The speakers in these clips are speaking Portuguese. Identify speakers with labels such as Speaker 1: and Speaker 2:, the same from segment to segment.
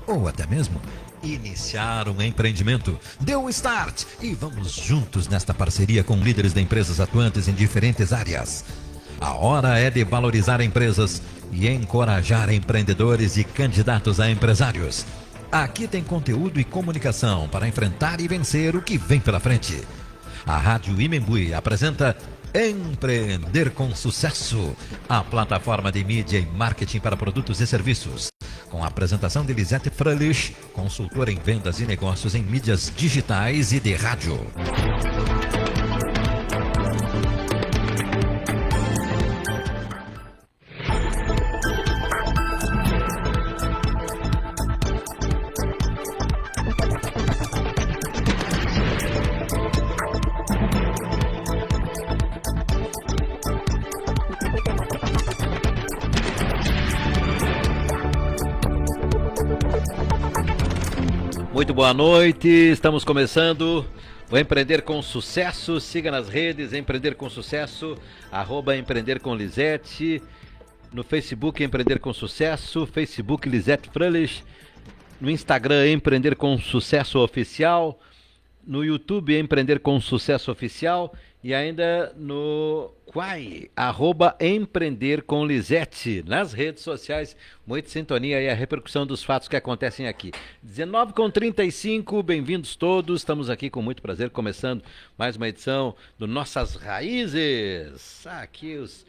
Speaker 1: Ou até mesmo iniciar um empreendimento. Dê um start e vamos juntos nesta parceria com líderes de empresas atuantes em diferentes áreas. A hora é de valorizar empresas e encorajar empreendedores e candidatos a empresários. Aqui tem conteúdo e comunicação para enfrentar e vencer o que vem pela frente. A Rádio Imembui apresenta Empreender com Sucesso, a plataforma de mídia e marketing para produtos e serviços. Com a apresentação de Lisete Fröhlich, consultora em vendas e negócios em mídias digitais e de rádio.
Speaker 2: Muito boa noite, estamos começando o Empreender com Sucesso. Siga nas redes, Empreender com Sucesso, @Empreender com Lisete, no Facebook Empreender com Sucesso, Facebook Lisete Fröhlich, no Instagram Empreender com Sucesso Oficial, no YouTube Empreender com Sucesso Oficial e ainda no Quai, @Empreender com Lisete, nas redes sociais. Muita sintonia e a repercussão dos fatos que acontecem aqui. 19h35, bem-vindos todos, estamos aqui com muito prazer, começando mais uma edição do Nossas Raízes. Aqui os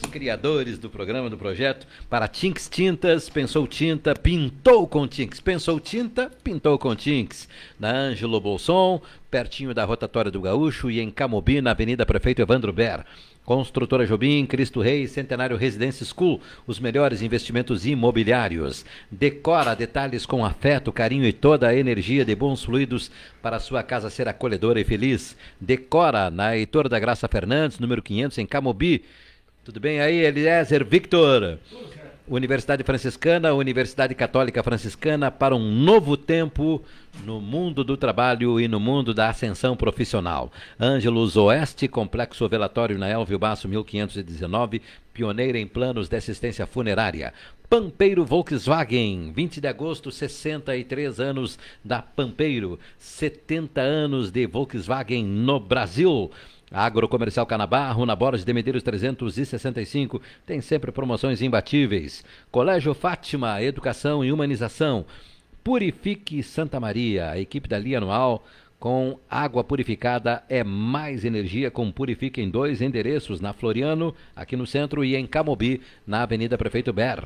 Speaker 2: criadores do programa, do projeto, para Tinks Tintas. Pensou tinta, pintou com Tinks. Pensou tinta, pintou com Tinks. Na Ângelo Bolson, pertinho da Rotatória do Gaúcho, e em Camobi, na Avenida Prefeito Evandro Ber. Construtora Jobim, Cristo Rei, Centenário Residence School, os melhores investimentos imobiliários. Decora detalhes com afeto, carinho e toda a energia de bons fluidos para a sua casa ser acolhedora e feliz. Decora na Heitor da Graça Fernandes, número 500, em Camobi. Tudo bem aí, Eliezer Victor? Universidade Franciscana, Universidade Católica Franciscana, para um novo tempo no mundo do trabalho e no mundo da ascensão profissional. Ângelos Oeste, Complexo Velatório na Elvio Basso, 1519, pioneira em planos de assistência funerária. Pampeiro Volkswagen, 20 de agosto, 63 anos da Pampeiro, 70 anos de Volkswagen no Brasil. Agrocomercial Canabarro, na Borges de Medeiros 365, tem sempre promoções imbatíveis. Colégio Fátima, Educação e Humanização. Purifique Santa Maria, a equipe da Lia Anual, com água purificada é mais energia, com Purifique em 2 endereços, na Floriano, aqui no centro, e em Camobi, na Avenida Prefeito Ber.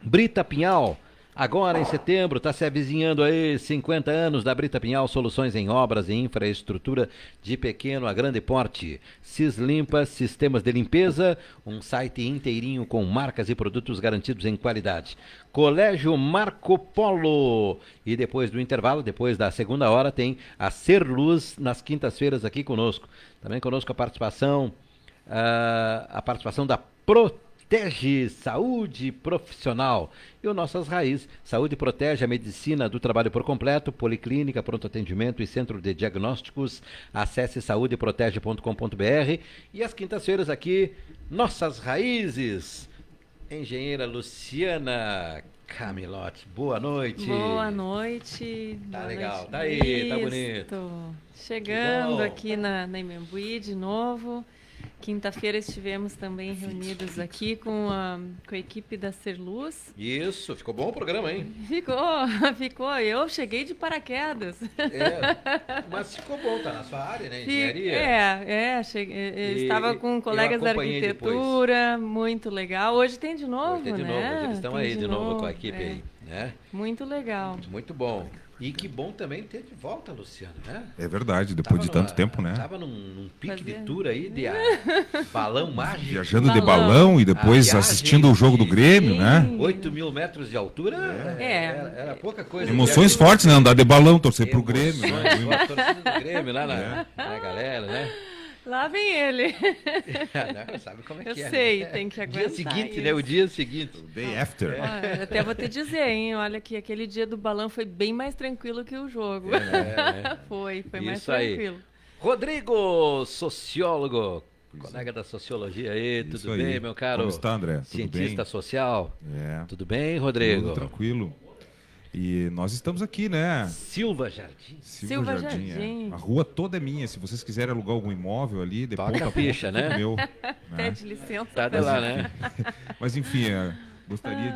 Speaker 2: Brita Pinhal, agora em setembro, está se avizinhando aí 50 anos da Brita Pinhal, soluções em obras e infraestrutura de pequeno a grande porte. Cislimpa, sistemas de limpeza, um site inteirinho com marcas e produtos garantidos em qualidade. Colégio Marco Polo. E depois do intervalo, depois da segunda hora, tem a Ser Luz nas quintas-feiras aqui conosco. Também conosco a participação da Protege Saúde Profissional e o Nossas Raízes. Saúde protege a medicina do trabalho por completo, policlínica, pronto atendimento e centro de diagnósticos. Acesse saudeprotege.com.br. E às quintas-feiras aqui, Nossas Raízes. Engenheira Luciana Camilotti, boa noite.
Speaker 3: Boa noite.
Speaker 2: Tá
Speaker 3: boa
Speaker 2: legal,
Speaker 3: noite,
Speaker 2: tá aí, tá bonito.
Speaker 3: Chegando aqui na Imembui de novo. Quinta-feira estivemos também reunidos aqui com a equipe da Ser Luz.
Speaker 2: Isso, ficou bom o programa, hein?
Speaker 3: Ficou. Eu cheguei de paraquedas.
Speaker 2: Mas ficou bom, tá na sua área, né? Engenharia.
Speaker 3: Estava com colegas da arquitetura, depois. Muito legal. Hoje tem de novo,
Speaker 2: Hoje tem de novo, eles estão aí de novo com a equipe aí, né?
Speaker 3: Muito legal.
Speaker 2: Muito bom. E que bom também ter de volta, Luciano, né?
Speaker 4: É verdade, depois de tanto tempo, né?
Speaker 2: Tava num pique de tour aí, de balão mágico.
Speaker 4: Viajando de balão e depois assistindo o jogo do Grêmio, né?
Speaker 2: 8.000 metros de altura, era pouca coisa.
Speaker 4: Emoções fortes, né? Andar de balão, torcer pro Grêmio.
Speaker 2: A torcida do Grêmio lá na galera, né?
Speaker 3: Lá vem ele.
Speaker 2: Não, sabe como é que
Speaker 3: Eu
Speaker 2: é?
Speaker 3: sei,
Speaker 2: Né?
Speaker 3: tem que aguentar.
Speaker 2: Dia seguinte,
Speaker 3: isso.
Speaker 2: né? O dia seguinte.
Speaker 4: Day after.
Speaker 3: Até vou te dizer, hein? Olha que aquele dia do balão foi bem mais tranquilo que o jogo.
Speaker 2: Né?
Speaker 3: Foi mais
Speaker 2: Isso aí.
Speaker 3: tranquilo.
Speaker 2: Rodrigo, sociólogo, Colega da sociologia aí,
Speaker 4: Isso
Speaker 2: tudo
Speaker 4: aí.
Speaker 2: bem, meu caro?
Speaker 4: Como está, André? Tudo
Speaker 2: Cientista
Speaker 4: bem?
Speaker 2: social.
Speaker 4: É.
Speaker 2: Tudo bem, Rodrigo?
Speaker 4: Tudo tranquilo. E nós estamos aqui, né?
Speaker 2: Silva Jardim.
Speaker 3: Silva Jardim.
Speaker 4: A rua toda é minha. Se vocês quiserem alugar algum imóvel ali, depois
Speaker 2: Toca a ficha, né?
Speaker 4: Meu, né?
Speaker 3: Pede licença.
Speaker 2: Tá de lá, né?
Speaker 4: Mas enfim, gostaria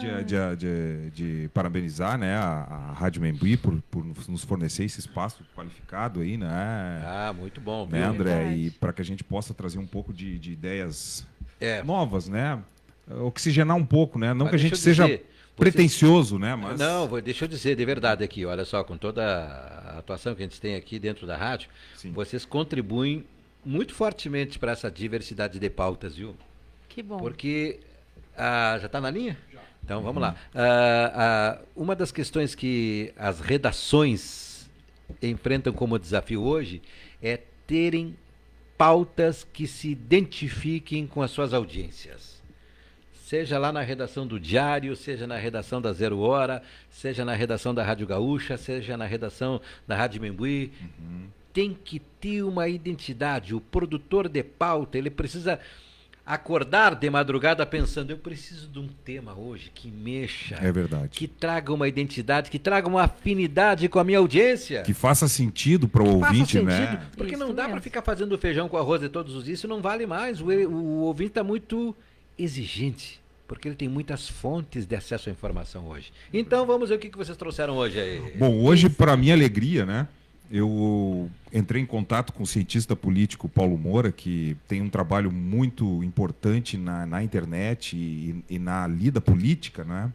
Speaker 4: de parabenizar, né, a Rádio Membuí por nos fornecer esse espaço qualificado aí, né?
Speaker 2: Ah, muito bom, viu?
Speaker 4: Né, André?
Speaker 3: Verdade.
Speaker 4: E para que a gente possa trazer um pouco de ideias
Speaker 2: É.
Speaker 4: novas, né? Oxigenar um pouco, né? Não
Speaker 2: Mas
Speaker 4: que a gente
Speaker 2: deixa eu
Speaker 4: seja
Speaker 2: dizer,
Speaker 4: pretencioso, né? Mas
Speaker 2: Não, deixa eu dizer de verdade aqui, olha só, com toda a atuação que a gente tem aqui dentro da rádio,
Speaker 4: Sim.
Speaker 2: vocês contribuem muito fortemente para essa diversidade de pautas, viu?
Speaker 3: Que bom.
Speaker 2: Porque já está na linha? Já. Então vamos lá. Uma das questões que as redações enfrentam como desafio hoje é terem pautas que se identifiquem com as suas audiências. Seja lá na redação do Diário, seja na redação da Zero Hora, seja na redação da Rádio Gaúcha, seja na redação da Rádio Membuí. Tem que ter uma identidade. O produtor de pauta, ele precisa acordar de madrugada pensando, eu preciso de um tema hoje que mexa,
Speaker 4: é verdade.
Speaker 2: que traga uma identidade, que traga uma afinidade com a minha audiência.
Speaker 4: Que faça sentido para o
Speaker 2: Faça
Speaker 4: ouvinte,
Speaker 2: sentido,
Speaker 4: né?
Speaker 2: porque
Speaker 3: Isso
Speaker 2: não dá
Speaker 3: mesmo.
Speaker 2: para ficar fazendo feijão com arroz de todos os dias, isso não vale mais. O ouvinte está muito exigente, porque ele tem muitas fontes de acesso à informação hoje. Então vamos ver o que vocês trouxeram hoje aí.
Speaker 4: Bom, hoje, para minha alegria, né? Eu entrei em contato com o cientista político Paulo Moura, que tem um trabalho muito importante na internet e na lida política, né?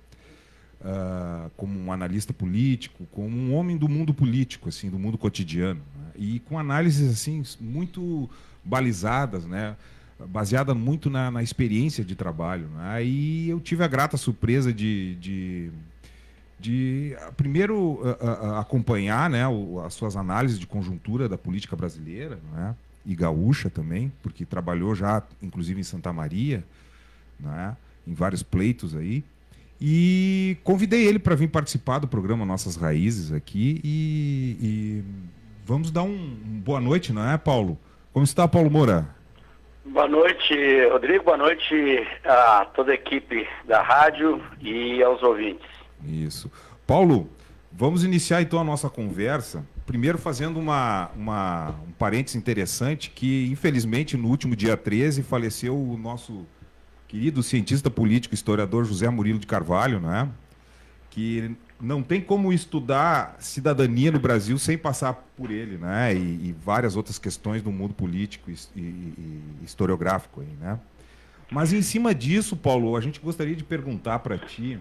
Speaker 4: Como um analista político, como um homem do mundo político, assim, do mundo cotidiano, né? E com análises assim muito balizadas, né? Baseada muito na experiência de trabalho, né? Aí eu tive a grata surpresa de primeiro acompanhar, né, as suas análises de conjuntura da política brasileira, né, e gaúcha também, porque trabalhou já, inclusive, em Santa Maria, né, em vários pleitos aí. E convidei ele para vir participar do programa Nossas Raízes aqui e vamos dar um boa noite, não é, Paulo? Como está, Paulo Moura?
Speaker 5: Boa noite, Rodrigo. Boa noite a toda a equipe da rádio e aos ouvintes.
Speaker 4: Isso. Paulo, vamos iniciar então a nossa conversa, primeiro fazendo um parênteses interessante, que infelizmente no último dia 13 faleceu o nosso querido cientista político, historiador José Murilo de Carvalho, né? Que não tem como estudar cidadania no Brasil sem passar por ele, né? E várias outras questões do mundo político e historiográfico aí, né? Mas em cima disso, Paulo, a gente gostaria de perguntar para ti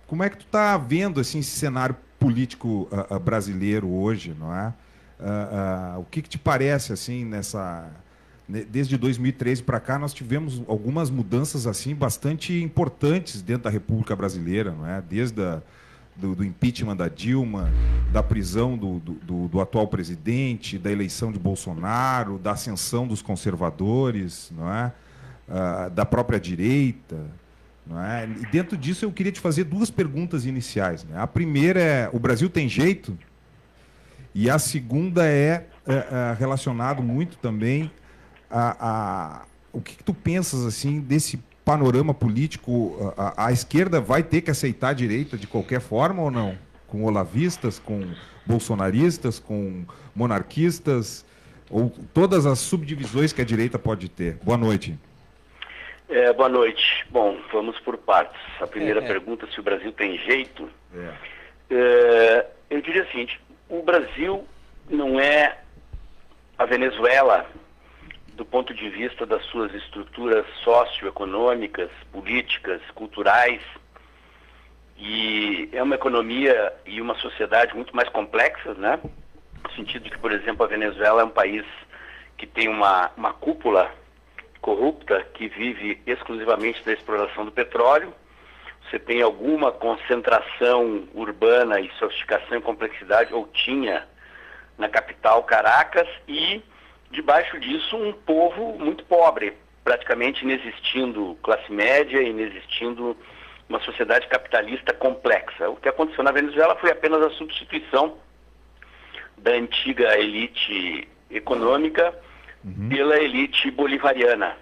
Speaker 4: como é que tu tá vendo assim esse cenário político brasileiro hoje, não é? O que te parece assim desde 2013 para cá nós tivemos algumas mudanças assim bastante importantes dentro da República Brasileira, não é? Desde do impeachment da Dilma, da prisão do atual presidente, da eleição de Bolsonaro, da ascensão dos conservadores, não é? Da própria direita. Não é? E dentro disso eu queria te fazer duas perguntas iniciais, né? A primeira é, o Brasil tem jeito? E a segunda é relacionado muito também o que tu pensas assim desse panorama político? A esquerda vai ter que aceitar a direita de qualquer forma ou não? Com olavistas, com bolsonaristas, com monarquistas, ou todas as subdivisões que a direita pode ter? Boa noite.
Speaker 5: Boa noite. Bom, vamos por partes. A primeira pergunta, se o Brasil tem jeito. Eu diria o seguinte, o Brasil não é a Venezuela do ponto de vista das suas estruturas socioeconômicas, políticas, culturais, e é uma economia e uma sociedade muito mais complexas, né? No sentido de que, por exemplo, a Venezuela é um país que tem uma cúpula corrupta que vive exclusivamente da exploração do petróleo. Você tem alguma concentração urbana e sofisticação e complexidade, ou tinha, na capital Caracas, e debaixo disso um povo muito pobre, praticamente inexistindo classe média, inexistindo uma sociedade capitalista complexa. O que aconteceu na Venezuela foi apenas a substituição da antiga elite econômica pela elite bolivariana.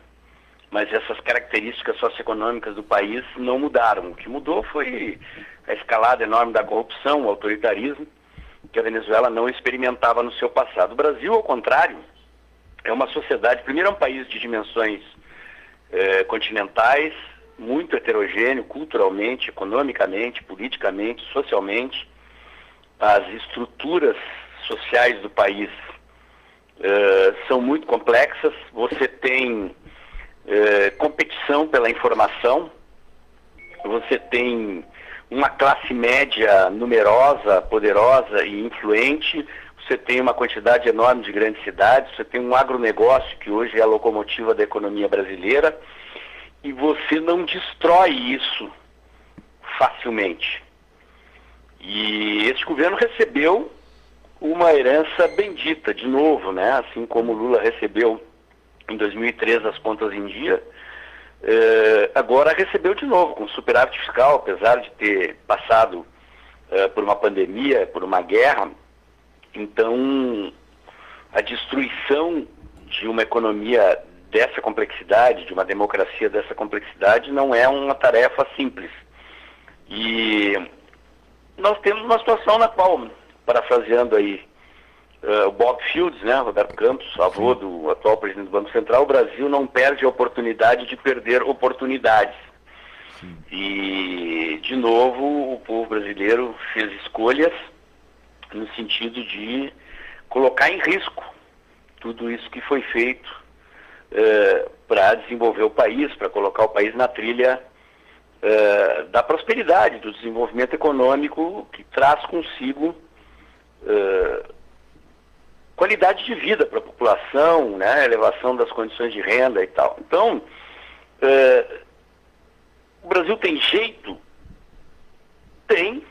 Speaker 5: Mas essas características socioeconômicas do país não mudaram. O que mudou foi a escalada enorme da corrupção, o autoritarismo, que a Venezuela não experimentava no seu passado. O Brasil, ao contrário, é uma sociedade, primeiro é um país de dimensões continentais, muito heterogêneo, culturalmente, economicamente, politicamente, socialmente. As estruturas sociais do país são muito complexas. Você tem competição pela informação, você tem uma classe média numerosa, poderosa e influente, você tem uma quantidade enorme de grandes cidades, você tem um agronegócio que hoje é a locomotiva da economia brasileira, e você não destrói isso facilmente. E este governo recebeu uma herança bendita, de novo, né? Assim como Lula recebeu em 2003 as contas em dia, agora recebeu de novo com superávit fiscal, apesar de ter passado por uma pandemia, por uma guerra. Então, a destruição de uma economia dessa complexidade, de uma democracia dessa complexidade, não é uma tarefa simples. E nós temos uma situação na qual, parafraseando aí o Bob Fields, né, Roberto Campos, avô do atual presidente do Banco Central, o Brasil não perde a oportunidade de perder oportunidades. Sim. E, de novo, o povo brasileiro fez escolhas no sentido de colocar em risco tudo isso que foi feito para desenvolver o país, para colocar o país na trilha da prosperidade, do desenvolvimento econômico que traz consigo qualidade de vida para a população, né, elevação das condições de renda e tal. Então, o Brasil tem jeito? Tem,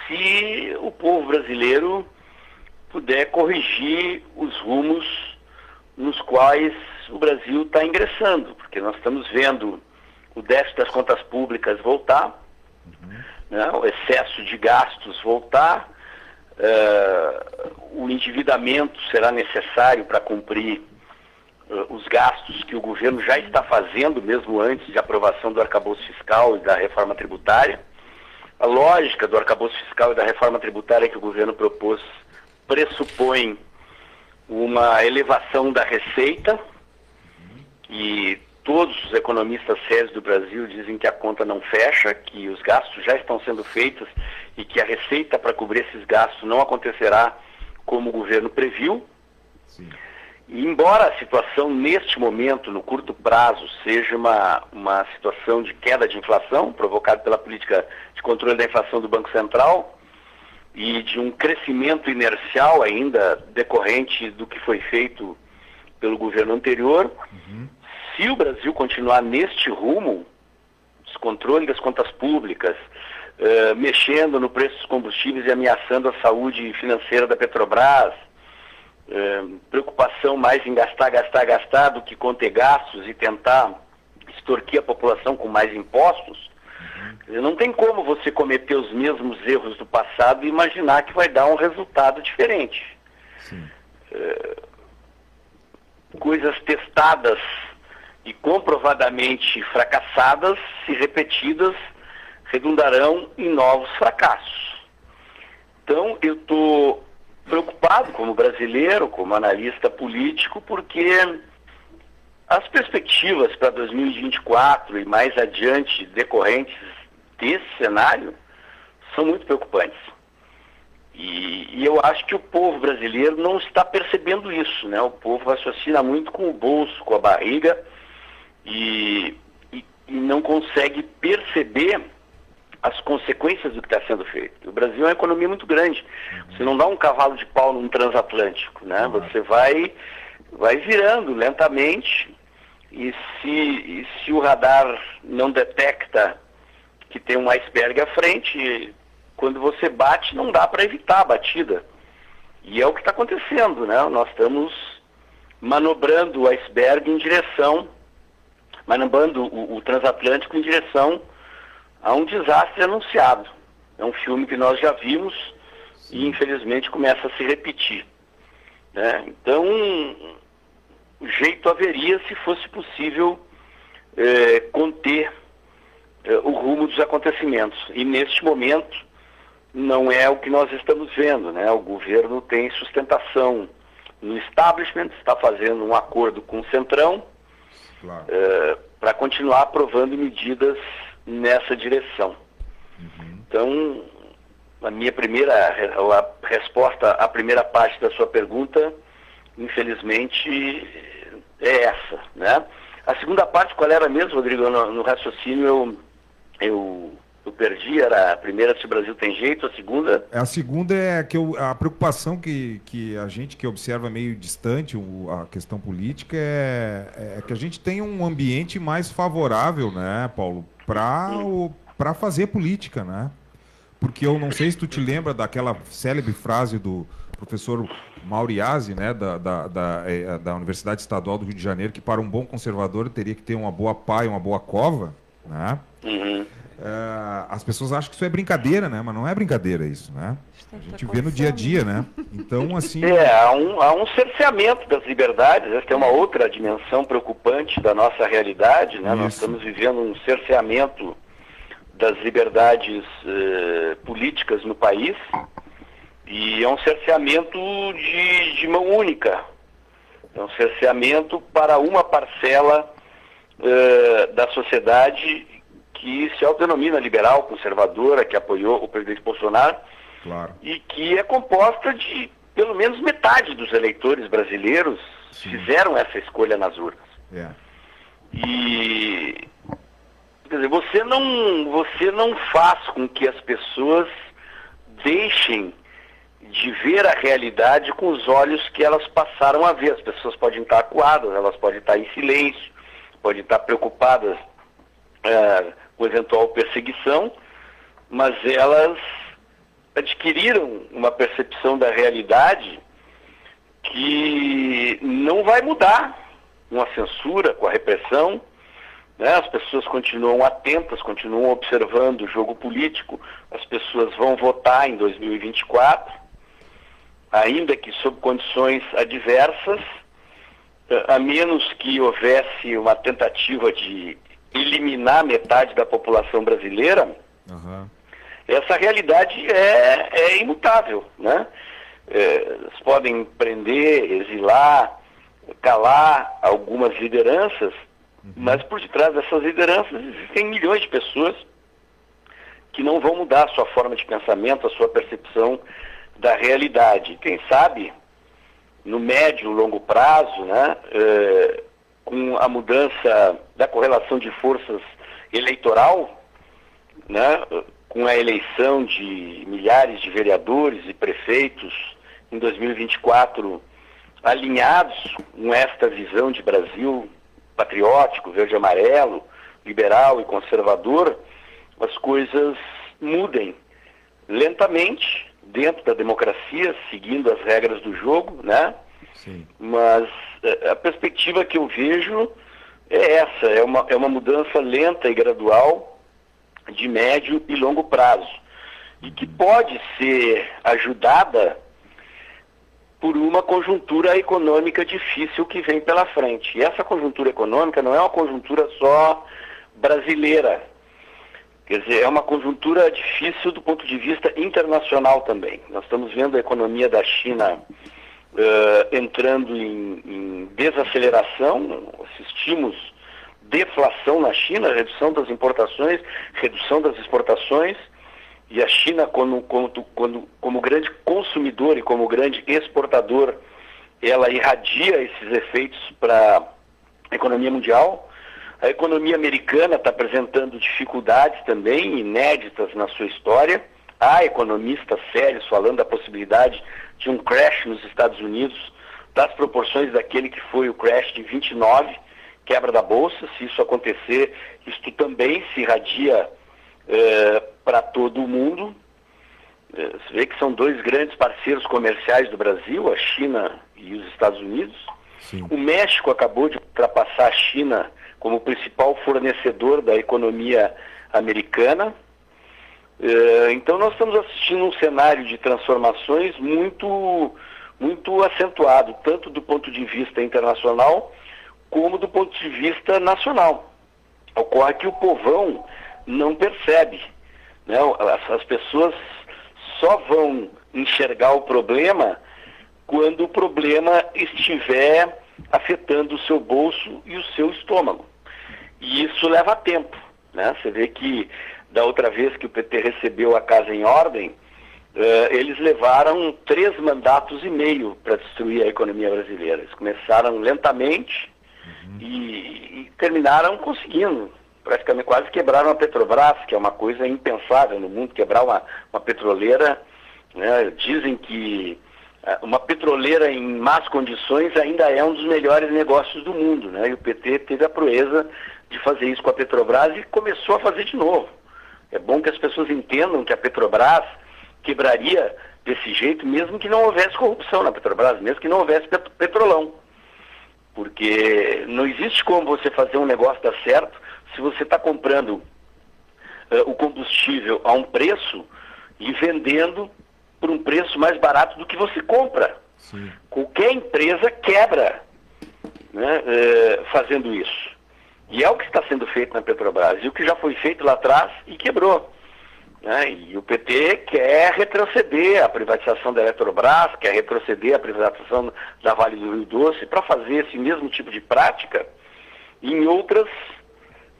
Speaker 5: se o povo brasileiro puder corrigir os rumos nos quais o Brasil está ingressando, porque nós estamos vendo o déficit das contas públicas voltar, né, o excesso de gastos voltar, o endividamento será necessário para cumprir os gastos que o governo já está fazendo, mesmo antes de aprovação do arcabouço fiscal e da reforma tributária. A lógica do arcabouço fiscal e da reforma tributária que o governo propôs pressupõe uma elevação da receita, e todos os economistas sérios do Brasil dizem que a conta não fecha, que os gastos já estão sendo feitos e que a receita para cobrir esses gastos não acontecerá como o governo previu. Sim. E embora a situação neste momento, no curto prazo, seja uma situação de queda de inflação, provocada pela política de controle da inflação do Banco Central, e de um crescimento inercial ainda decorrente do que foi feito pelo governo anterior, se o Brasil continuar neste rumo, descontrole das contas públicas, mexendo no preço dos combustíveis e ameaçando a saúde financeira da Petrobras, preocupação mais em gastar do que conter gastos e tentar extorquir a população com mais impostos, não tem como você cometer os mesmos erros do passado e imaginar que vai dar um resultado diferente. Coisas testadas e comprovadamente fracassadas, se repetidas, redundarão em novos fracassos. Então, eu estou preocupado como brasileiro, como analista político, porque as perspectivas para 2024 e mais adiante decorrentes desse cenário são muito preocupantes. E eu acho que o povo brasileiro não está percebendo isso, né? O povo raciocina muito com o bolso, com a barriga, e não consegue perceber as consequências do que está sendo feito. O Brasil é uma economia muito grande. Você não dá um cavalo de pau num transatlântico, né? Você vai virando lentamente, e se o radar não detecta que tem um iceberg à frente, quando você bate, não dá para evitar a batida. E é o que está acontecendo, né? Nós estamos manobrando o iceberg em direção, manobrando o transatlântico em direção a um desastre anunciado. É um filme que nós já vimos e infelizmente começa a se repetir, né? Então, jeito haveria se fosse possível conter o rumo dos acontecimentos. E neste momento não é o que nós estamos vendo, né? O governo tem sustentação no establishment, está fazendo um acordo com o Centrão,
Speaker 4: Claro.
Speaker 5: para continuar aprovando medidas nessa direção. Então, a minha resposta à primeira parte da sua pergunta, infelizmente, é essa, né? A segunda parte, qual era mesmo, Rodrigo? No raciocínio eu perdi. Era a primeira, se o Brasil tem jeito, a segunda...
Speaker 4: A segunda é que a preocupação que a gente que observa meio distante a questão política é que a gente tenha um ambiente mais favorável, né, Paulo, para fazer política, né? Porque eu não sei se tu te lembra daquela célebre frase do professor Mauriase, né, da Universidade Estadual do Rio de Janeiro, que para um bom conservador teria que ter uma boa pá e uma boa cova, né? As pessoas acham que isso é brincadeira, né? Mas não é brincadeira isso, né? A gente vê no dia a dia, né? Então, assim...
Speaker 5: há um cerceamento das liberdades. Essa é uma outra dimensão preocupante da nossa realidade, né? Nós estamos vivendo um cerceamento das liberdades políticas no país, e é um cerceamento de mão única. É um cerceamento para uma parcela da sociedade que se autodenomina liberal, conservadora, que apoiou o presidente Bolsonaro,
Speaker 4: Claro.
Speaker 5: e que é composta de pelo menos metade dos eleitores brasileiros fizeram essa escolha nas urnas. E, quer dizer, você não faz com que as pessoas deixem de ver a realidade com os olhos que elas passaram a ver. As pessoas podem estar acuadas, elas podem estar em silêncio, podem estar preocupadas com eventual perseguição, mas elas adquiriram uma percepção da realidade que não vai mudar com a censura, com a repressão, né? As pessoas continuam atentas, continuam observando o jogo político, as pessoas vão votar em 2024, ainda que sob condições adversas, a menos que houvesse uma tentativa de eliminar metade da população brasileira. Essa realidade é imutável, né? Eles podem prender, exilar, calar algumas lideranças, mas por detrás dessas lideranças existem milhões de pessoas que não vão mudar a sua forma de pensamento, a sua percepção da realidade. Quem sabe, no médio e longo prazo, né, com a mudança da correlação de forças eleitoral, né, com a eleição de milhares de vereadores e prefeitos em 2024, alinhados com esta visão de Brasil patriótico, verde e amarelo, liberal e conservador, as coisas mudem lentamente dentro da democracia, seguindo as regras do jogo, né? Mas a perspectiva que eu vejo é essa, é uma mudança lenta e gradual, de médio e longo prazo, e que pode ser ajudada por uma conjuntura econômica difícil que vem pela frente. E essa conjuntura econômica não é uma conjuntura só brasileira, quer dizer, é uma conjuntura difícil do ponto de vista internacional também. Nós estamos vendo a economia da China entrando em desaceleração, assistimos deflação na China, redução das importações, redução das exportações, e a China, como grande consumidor e como grande exportador, ela irradia esses efeitos para a economia mundial. A economia americana está apresentando dificuldades também, inéditas na sua história. Há economistas sérios falando da possibilidade de um crash nos Estados Unidos, das proporções daquele que foi o crash de 29, quebra da Bolsa. Se isso acontecer, isto também se irradia para todo o mundo. Você vê que são dois grandes parceiros comerciais do Brasil, a China e os Estados Unidos. O México acabou de ultrapassar a China como principal fornecedor da economia americana. Então nós estamos assistindo um cenário de transformações muito, muito acentuado, tanto do ponto de vista internacional como do ponto de vista nacional. Ocorre que o povão não percebe, né? As pessoas só vão enxergar o problema quando o problema estiver afetando o seu bolso e o seu estômago. E isso leva tempo, né? Você vê que da outra vez que o PT recebeu a casa em ordem, eles levaram 3 mandatos e meio para destruir a economia brasileira. Eles começaram lentamente e terminaram conseguindo. Praticamente quase quebraram a Petrobras, que é uma coisa impensável no mundo, quebrar uma petroleira, né? Dizem que uma petroleira em más condições ainda é um dos melhores negócios do mundo, né? E o PT teve a proeza de fazer isso com a Petrobras e começou a fazer de novo. É bom que as pessoas entendam que a Petrobras quebraria desse jeito, mesmo que não houvesse corrupção na Petrobras, mesmo que não houvesse petrolão. Porque não existe como você fazer um negócio dar certo se você está comprando o combustível a um preço e vendendo por um preço mais barato do que você compra.
Speaker 4: Sim.
Speaker 5: Qualquer empresa quebra, né, fazendo isso. E é o que está sendo feito na Petrobras, e o que já foi feito lá atrás e quebrou. Né? E o PT quer retroceder a privatização da Eletrobras, quer retroceder a privatização da Vale do Rio Doce, para fazer esse mesmo tipo de prática em outras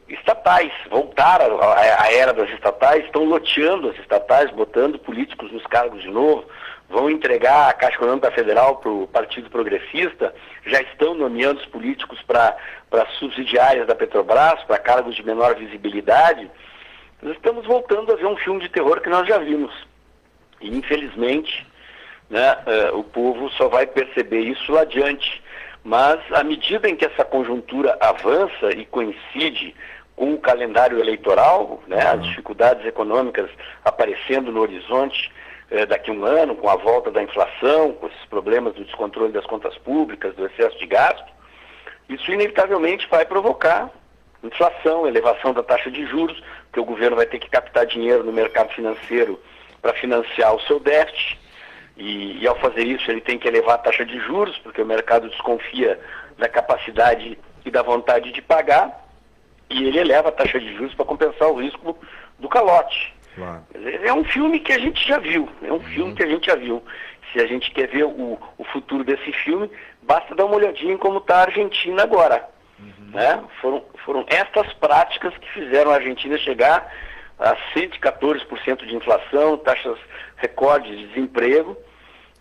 Speaker 5: estatais. Voltaram à era das estatais, estão loteando as estatais, botando políticos nos cargos de novo, vão entregar a Caixa Econômica Federal para o Partido Progressista, já estão nomeando os políticos para subsidiárias da Petrobras, para cargos de menor visibilidade. Nós estamos voltando a ver um filme de terror que nós já vimos. E, infelizmente, né, o povo só vai perceber isso lá adiante. Mas, à medida em que essa conjuntura avança e coincide com o calendário eleitoral, né, as dificuldades econômicas aparecendo no horizonte daqui a um ano, com a volta da inflação, com esses problemas do descontrole das contas públicas, do excesso de gasto, isso inevitavelmente vai provocar inflação, elevação da taxa de juros, porque o governo vai ter que captar dinheiro no mercado financeiro para financiar o seu déficit, e ao fazer isso ele tem que elevar a taxa de juros, porque o mercado desconfia da capacidade e da vontade de pagar, e ele eleva a taxa de juros para compensar o risco do calote.
Speaker 4: Claro.
Speaker 5: É um filme que a gente já viu, Se a gente quer ver o futuro desse filme, basta dar uma olhadinha em como está a Argentina agora. Né? Foram estas práticas que fizeram a Argentina chegar a 114% de inflação, taxas recordes de desemprego,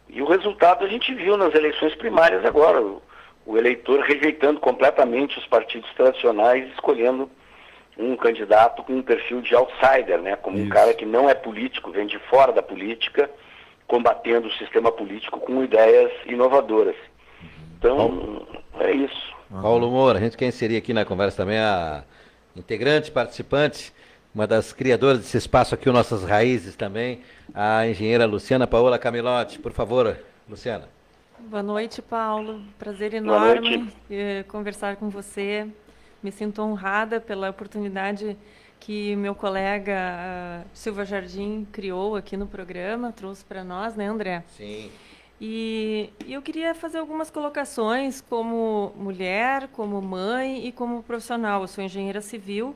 Speaker 5: e o resultado a gente viu nas eleições primárias agora, o eleitor rejeitando completamente os partidos tradicionais, escolhendo um candidato com um perfil de outsider, né? Como um cara que não é político, vem de fora da política, combatendo o sistema político com ideias inovadoras. Então, é isso.
Speaker 2: Paulo Moura, a gente quer inserir aqui na conversa também a integrante, participante, uma das criadoras desse espaço aqui, o Nossas Raízes também, a engenheira Luciana Paola Camilotti. Por favor, Luciana.
Speaker 3: Boa noite, Paulo. Prazer
Speaker 5: Boa
Speaker 3: enorme
Speaker 5: noite.
Speaker 3: Conversar com você. Me sinto honrada pela oportunidade que meu colega Silva Jardim criou aqui no programa, trouxe para nós, né, André?
Speaker 2: Sim.
Speaker 3: E eu queria fazer algumas colocações como mulher, como mãe e como profissional. Eu sou engenheira civil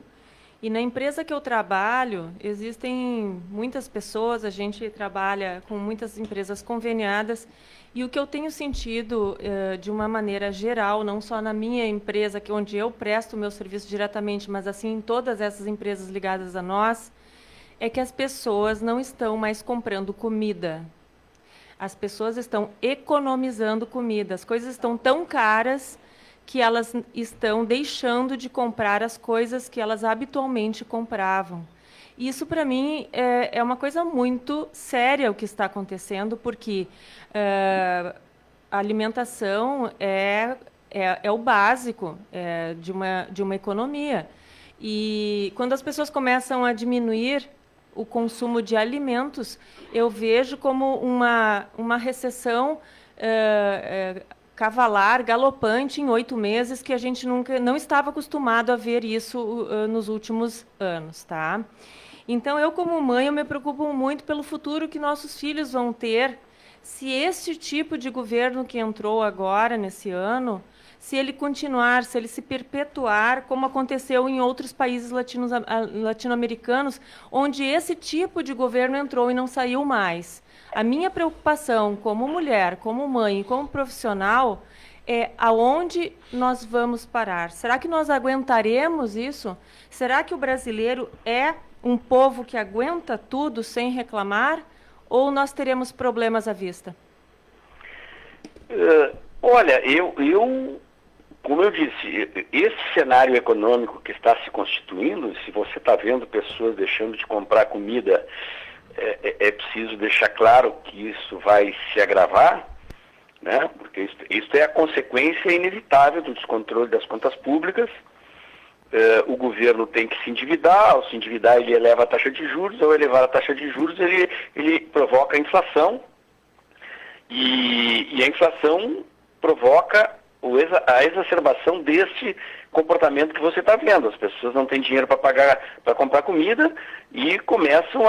Speaker 3: e na empresa que eu trabalho existem muitas pessoas, a gente trabalha com muitas empresas conveniadas e o que eu tenho sentido de uma maneira geral, não só na minha empresa, que onde eu presto o meu serviço diretamente, mas assim em todas essas empresas ligadas a nós, é que as pessoas não estão mais comprando comida. As pessoas estão economizando comida. As coisas estão tão caras que elas estão deixando de comprar as coisas que elas habitualmente compravam. Isso, para mim, é uma coisa muito séria o que está acontecendo, porque a alimentação é o básico de uma economia. E quando as pessoas começam a diminuir o consumo de alimentos, eu vejo como uma recessão cavalar, galopante em 8 meses, que a gente não estava acostumado a ver isso nos últimos anos, tá? Então, eu como mãe, eu me preocupo muito pelo futuro que nossos filhos vão ter se esse tipo de governo que entrou agora, nesse ano, se ele continuar, se ele se perpetuar, como aconteceu em outros países latino-americanos, onde esse tipo de governo entrou e não saiu mais. A minha preocupação como mulher, como mãe e como profissional é aonde nós vamos parar. Será que nós aguentaremos isso? Será que o brasileiro é um povo que aguenta tudo sem reclamar? Ou nós teremos problemas à vista?
Speaker 5: Olha, como eu disse, esse cenário econômico que está se constituindo, se você está vendo pessoas deixando de comprar comida, é preciso deixar claro que isso vai se agravar, né? Porque isso é a consequência inevitável do descontrole das contas públicas. O governo tem que se endividar, ao se endividar ele eleva a taxa de juros, ao elevar a taxa de juros ele provoca a inflação, e a inflação provoca a exacerbação desse comportamento que você está vendo. As pessoas não têm dinheiro para comprar comida e começam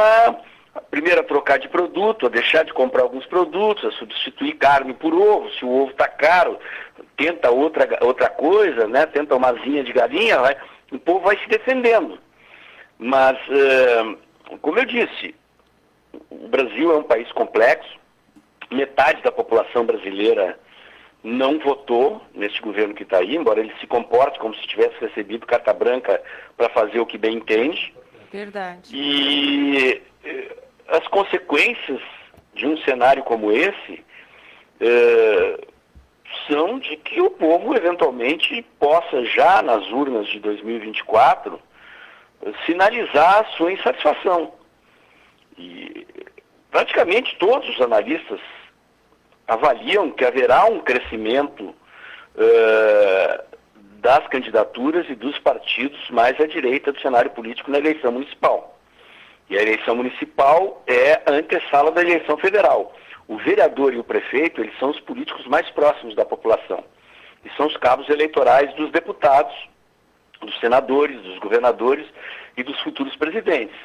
Speaker 5: primeiro a trocar de produto, a deixar de comprar alguns produtos, a substituir carne por ovo. Se o ovo está caro, tenta outra coisa, né? Tenta uma asinha de galinha, o povo vai se defendendo. Mas, como eu disse, o Brasil é um país complexo, metade da população brasileira não votou nesse governo que está aí, embora ele se comporte como se tivesse recebido carta branca para fazer o que bem entende.
Speaker 3: Verdade.
Speaker 5: E as consequências de um cenário como esse são de que o povo eventualmente possa já nas urnas de 2024 sinalizar a sua insatisfação. E praticamente todos os analistas avaliam que haverá um crescimento das candidaturas e dos partidos mais à direita do cenário político na eleição municipal. E a eleição municipal é a antessala da eleição federal. O vereador e o prefeito, eles são os políticos mais próximos da população. E são os cabos eleitorais dos deputados, dos senadores, dos governadores e dos futuros presidentes.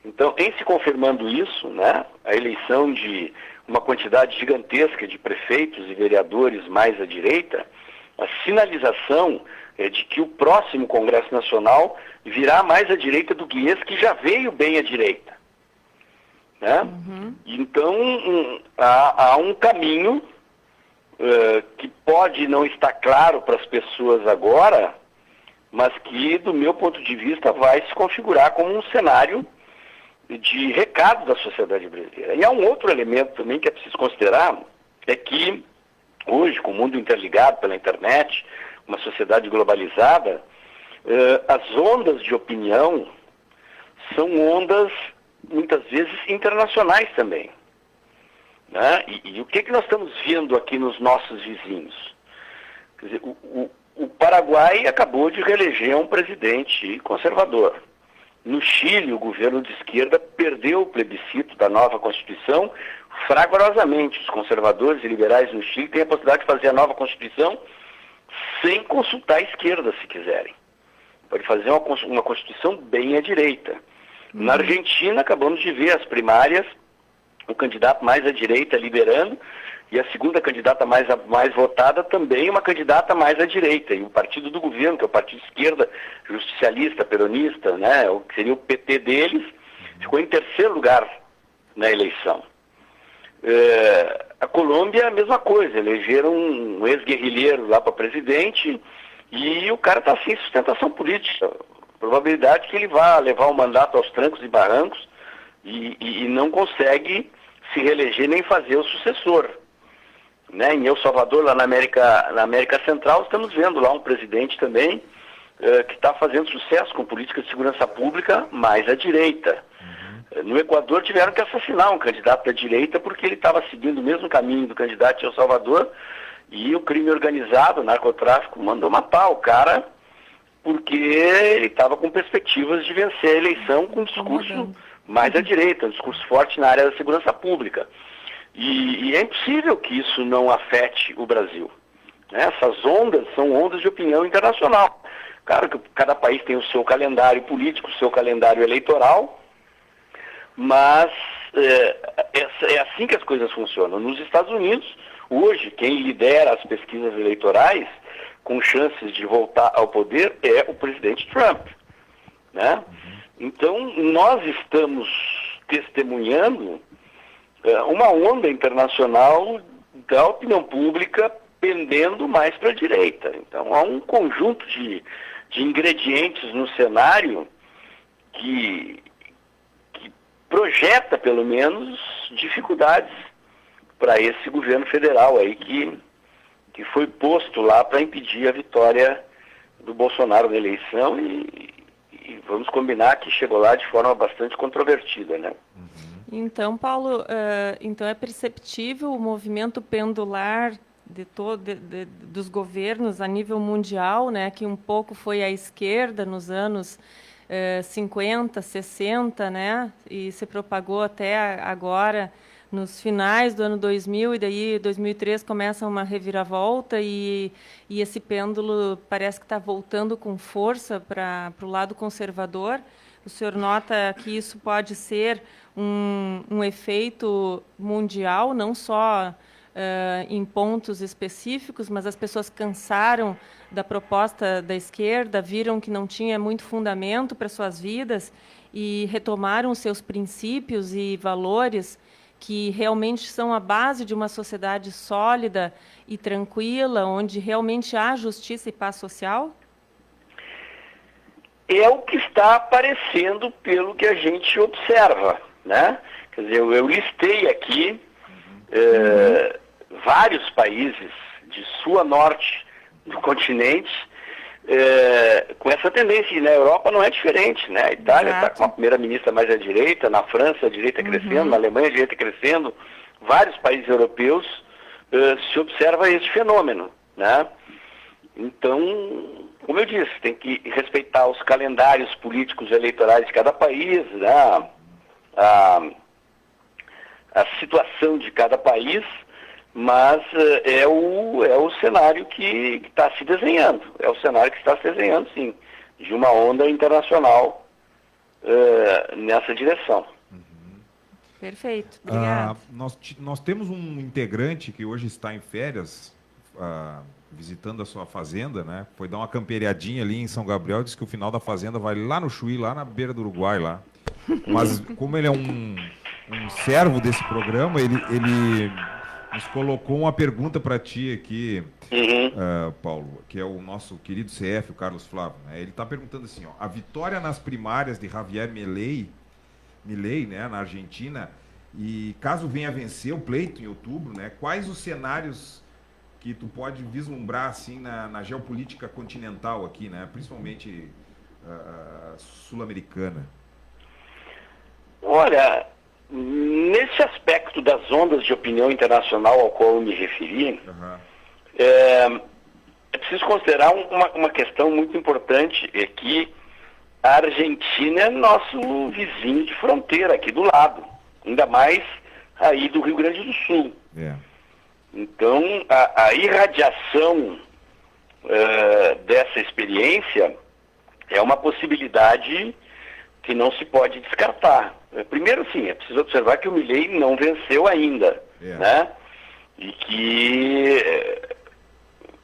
Speaker 5: Então, em se confirmando isso, né, a eleição de uma quantidade gigantesca de prefeitos e vereadores mais à direita, a sinalização é de que o próximo Congresso Nacional virá mais à direita do que esse que já veio bem à direita. Né?
Speaker 3: Uhum.
Speaker 5: Então, há um caminho que pode não estar claro para as pessoas agora, mas que, do meu ponto de vista, vai se configurar como um cenário de recado da sociedade brasileira. E há um outro elemento também que é preciso considerar, é que hoje, com o mundo interligado pela internet, uma sociedade globalizada, as ondas de opinião são ondas, muitas vezes, internacionais também. Né? E o que nós estamos vendo aqui nos nossos vizinhos? Quer dizer, o Paraguai acabou de reeleger um presidente conservador. No Chile, o governo de esquerda perdeu o plebiscito da nova Constituição fragorosamente. Os conservadores e liberais no Chile têm a possibilidade de fazer a nova Constituição sem consultar a esquerda, se quiserem. Pode fazer uma Constituição bem à direita. Na Argentina, acabamos de ver as primárias, o candidato mais à direita liderando, e a segunda candidata mais votada também uma candidata mais à direita. E o partido do governo, que é o partido de esquerda, justicialista, peronista, né, o que seria o PT deles, ficou em terceiro lugar na eleição. A Colômbia, a mesma coisa, elegeram um ex-guerrilheiro lá para presidente e o cara está sem sustentação política. Probabilidade que ele vá levar o mandato aos trancos e barrancos e não consegue se reeleger nem fazer o sucessor. Né? Em El Salvador, lá na América Central, estamos vendo lá um presidente também que está fazendo sucesso com política de segurança pública mais à direita. No Equador tiveram que assassinar um candidato da direita porque ele estava seguindo o mesmo caminho do candidato de El Salvador e o crime organizado, o narcotráfico, mandou matar o cara porque ele estava com perspectivas de vencer a eleição com um discurso mais à direita, um discurso forte na área da segurança pública. E é impossível que isso não afete o Brasil. Né? Essas ondas são ondas de opinião internacional. Claro que cada país tem o seu calendário político, o seu calendário eleitoral, mas É assim que as coisas funcionam. Nos Estados Unidos, hoje, quem lidera as pesquisas eleitorais com chances de voltar ao poder é o presidente Trump, né? Então, nós estamos testemunhando uma onda internacional da opinião pública pendendo mais para a direita. Então, há um conjunto de ingredientes no cenário que projeta, pelo menos, dificuldades para esse governo federal aí que foi posto lá para impedir a vitória do Bolsonaro na eleição e vamos combinar que chegou lá de forma bastante controvertida, né?
Speaker 3: Então, Paulo, então é perceptível o movimento pendular dos governos a nível mundial, né, que um pouco foi à esquerda nos anos 50, 60, né, e se propagou até agora nos finais do ano 2000, e daí 2003 começa uma reviravolta e esse pêndulo parece que está voltando com força para o lado conservador. O senhor nota que isso pode ser um efeito mundial, não só em pontos específicos, mas as pessoas cansaram da proposta da esquerda, viram que não tinha muito fundamento para suas vidas e retomaram seus princípios e valores que realmente são a base de uma sociedade sólida e tranquila, onde realmente há justiça e paz social?
Speaker 5: É o que está aparecendo pelo que a gente observa, né? Quer dizer, eu listei aqui vários países de sul a norte do continente com essa tendência. E na Europa não é diferente, né? A Itália está com a primeira-ministra mais à direita, na França a direita crescendo, na Alemanha a direita crescendo, vários países europeus se observa esse fenômeno, né? Então, como eu disse, tem que respeitar os calendários políticos eleitorais de cada país, né? A situação de cada país, mas é o cenário que está se desenhando. É o cenário que está se desenhando, sim, de uma onda internacional nessa direção.
Speaker 3: Perfeito, obrigado.
Speaker 4: Nós temos um integrante que hoje está em férias, visitando a sua fazenda, né? Foi dar uma camperiadinha ali em São Gabriel, disse que o final da fazenda vai lá no Chuí, lá na beira do Uruguai, lá. Mas como ele é um servo desse programa, ele nos colocou uma pergunta para ti aqui, Paulo, que é o nosso querido CF, o Carlos Flávio, né? Ele está perguntando assim, ó, a vitória nas primárias de Javier Milei, né, na Argentina, e caso venha a vencer o pleito em outubro, né, quais os cenários que tu pode vislumbrar assim na geopolítica continental aqui, né, principalmente sul-americana?
Speaker 5: Olha, nesse aspecto das ondas de opinião internacional ao qual eu me referi, é preciso considerar uma questão muito importante, é que a Argentina é nosso vizinho de fronteira aqui do lado, ainda mais aí do Rio Grande do Sul. Então, a irradiação dessa experiência é uma possibilidade que não se pode descartar. Primeiro, sim, é preciso observar que o Milei não venceu ainda, né? E que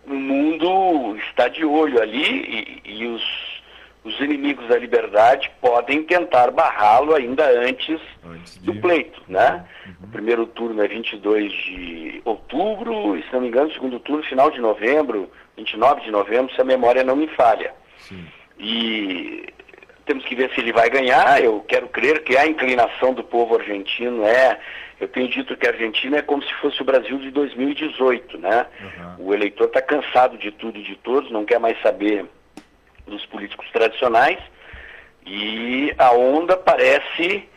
Speaker 5: o mundo está de olho ali e os inimigos da liberdade podem tentar barrá-lo ainda antes do pleito, né? O primeiro turno é 22 de outubro, e se não me engano, o segundo turno, final de novembro, 29 de novembro, se a memória não me falha. E temos que ver se ele vai ganhar. Eu quero crer que a inclinação do povo argentino eu tenho dito que a Argentina é como se fosse o Brasil de 2018, né? O eleitor está cansado de tudo e de todos, não quer mais saber dos políticos tradicionais, e a onda parece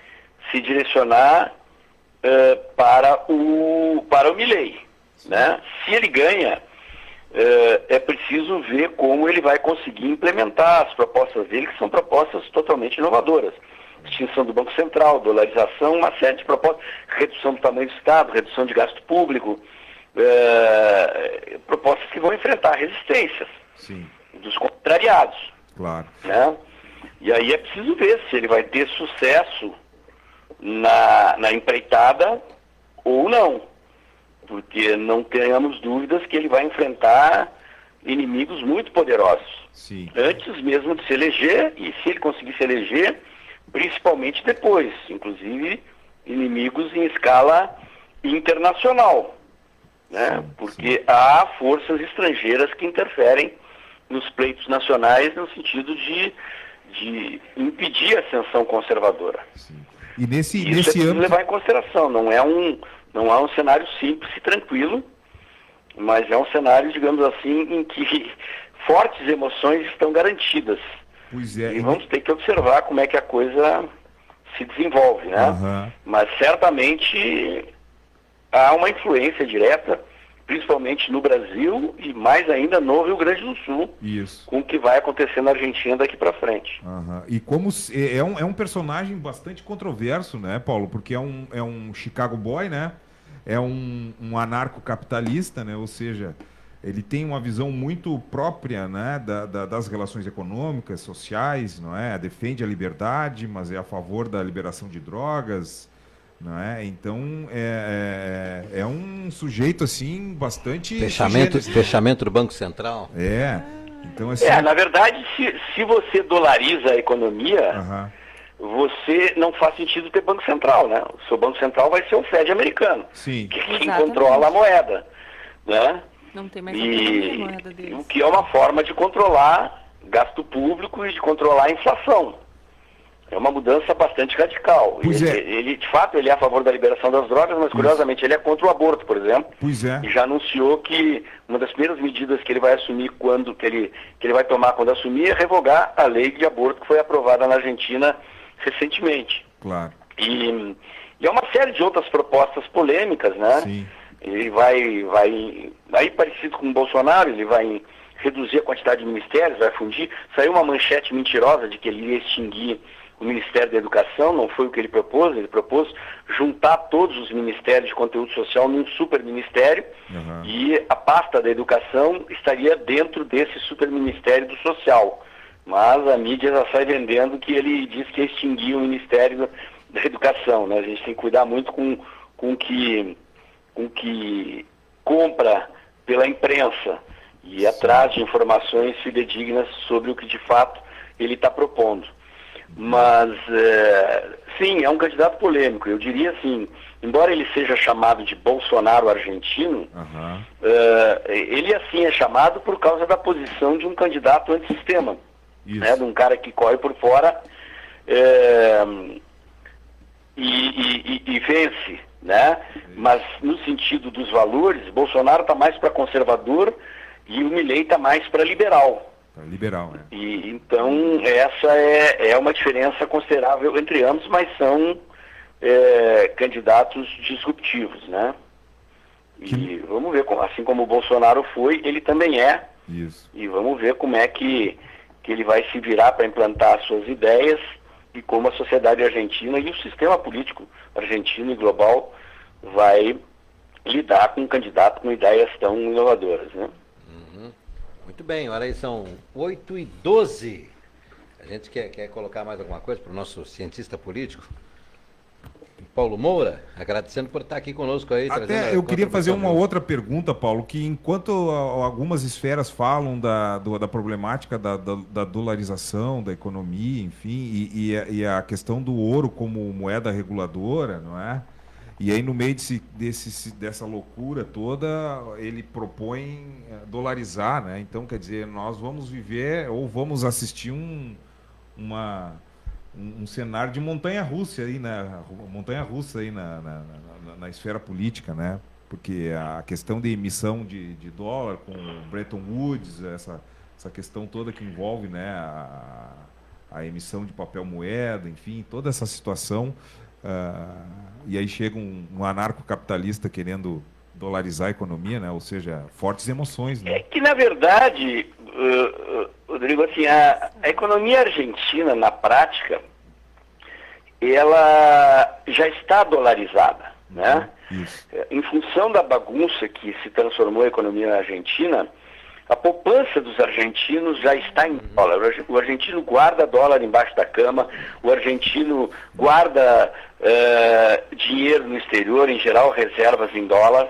Speaker 5: se direcionar para o Milei, né? Se ele ganha, é preciso ver como ele vai conseguir implementar as propostas dele, que são propostas totalmente inovadoras. Extinção do Banco Central, dolarização, uma série de propostas, redução do tamanho do Estado, redução de gasto público, propostas que vão enfrentar resistências dos contrariados.
Speaker 4: Claro.
Speaker 5: Né? E aí é preciso ver se ele vai ter sucesso na empreitada ou não. Porque não tenhamos dúvidas que ele vai enfrentar inimigos muito poderosos.
Speaker 4: Sim.
Speaker 5: Antes mesmo de se eleger, e se ele conseguir se eleger, principalmente depois, inclusive inimigos em escala internacional, né? Porque há forças estrangeiras que interferem nos pleitos nacionais no sentido de impedir a ascensão conservadora.
Speaker 4: Sim. E nesse
Speaker 5: Isso é preciso
Speaker 4: âmbito...
Speaker 5: levar em consideração, não é um cenário simples e tranquilo, mas é um cenário, digamos assim, em que fortes emoções estão garantidas.
Speaker 4: Pois é.
Speaker 5: E vamos ter que observar como é que a coisa se desenvolve, né?
Speaker 4: Aham.
Speaker 5: Mas certamente há uma influência direta, principalmente no Brasil e mais ainda no Rio Grande do Sul,
Speaker 4: Isso.
Speaker 5: com o que vai acontecer na Argentina daqui para frente.
Speaker 4: Aham. E como é um personagem bastante controverso, né, Paulo? Porque é um Chicago Boy, né? É um anarcocapitalista, né? Ou seja, ele tem uma visão muito própria, né, das relações econômicas, sociais, não é? Defende a liberdade, mas é a favor da liberação de drogas, não é? Então é um sujeito assim bastante
Speaker 2: Fechamento do Banco Central.
Speaker 4: Então assim.
Speaker 5: Na verdade, se você dolariza a economia,
Speaker 4: Aham.
Speaker 5: você não faz sentido ter Banco Central, né? O seu Banco Central vai ser o Fed americano,
Speaker 4: Sim.
Speaker 5: que quem
Speaker 3: Exatamente.
Speaker 5: controla a moeda, né?
Speaker 3: Não tem mais autonomia a
Speaker 5: E
Speaker 3: moeda
Speaker 5: o
Speaker 3: deles.
Speaker 5: que é uma forma de controlar gasto público e de controlar a inflação. É uma mudança bastante radical.
Speaker 4: Pois é.
Speaker 5: Ele, de fato, ele é a favor da liberação das drogas, mas curiosamente ele é contra o aborto, por exemplo.
Speaker 4: Pois é.
Speaker 5: E já anunciou que uma das primeiras medidas que ele vai assumir que ele vai tomar quando assumir é revogar a lei de aborto que foi aprovada na Argentina recentemente.
Speaker 4: Claro.
Speaker 5: E é uma série de outras propostas polêmicas, né?
Speaker 4: Sim.
Speaker 5: Ele vai parecido com o Bolsonaro, ele vai reduzir a quantidade de ministérios, vai fundir. Saiu uma manchete mentirosa de que ele ia extinguir o Ministério da Educação, não foi o que ele propôs juntar todos os ministérios de conteúdo social num superministério,
Speaker 4: Uhum.
Speaker 5: e a pasta da educação estaria dentro desse superministério do social. Mas a mídia já sai vendendo que ele diz que ia extinguir o Ministério da Educação, né? A gente tem que cuidar muito com o que compra pela imprensa e ir atrás de informações fidedignas sobre o que de fato ele está propondo. Mas, sim, é um candidato polêmico. Eu diria assim, embora ele seja chamado de Bolsonaro argentino,
Speaker 4: Aham.
Speaker 5: ele assim é chamado por causa da posição de um candidato antissistema,
Speaker 4: Isso.
Speaker 5: né, de um cara que corre por fora e vence, né? Mas no sentido dos valores, Bolsonaro está mais para conservador e o Milei está mais para liberal.
Speaker 4: Liberal, né?
Speaker 5: E então essa é uma diferença considerável entre ambos, mas são candidatos disruptivos, né? E vamos ver, assim como o Bolsonaro foi, ele também é.
Speaker 4: Isso.
Speaker 5: E vamos ver como é que ele vai se virar para implantar as suas ideias e como a sociedade argentina e o sistema político argentino e global vai lidar com um candidato com ideias tão inovadoras, né?
Speaker 2: Muito bem, olha aí, são 8h12. A gente quer colocar mais alguma coisa para o nosso cientista político? Paulo Moura, agradecendo por estar aqui conosco aí.
Speaker 4: Até eu queria fazer uma outra pergunta, Paulo, que enquanto algumas esferas falam da problemática da dolarização, da economia, enfim, e a questão do ouro como moeda reguladora, não é? E aí, no meio dessa loucura toda, ele propõe dolarizar, né? Então, quer dizer, nós vamos viver ou vamos assistir um cenário de montanha-russa aí, na esfera política, né? Porque a questão de emissão de dólar com Bretton Woods, essa questão toda que envolve, né, a emissão de papel moeda, enfim, toda essa situação. E aí chega um anarcocapitalista querendo dolarizar a economia, né? Ou seja, fortes emoções, né?
Speaker 5: É que, na verdade, Rodrigo, assim, a economia argentina, na prática, ela já está dolarizada, né?
Speaker 4: Isso.
Speaker 5: Em função da bagunça que se transformou a economia argentina, A poupança dos argentinos já está em dólar. O argentino guarda dólar embaixo da cama, o argentino guarda dinheiro no exterior, em geral reservas em dólar,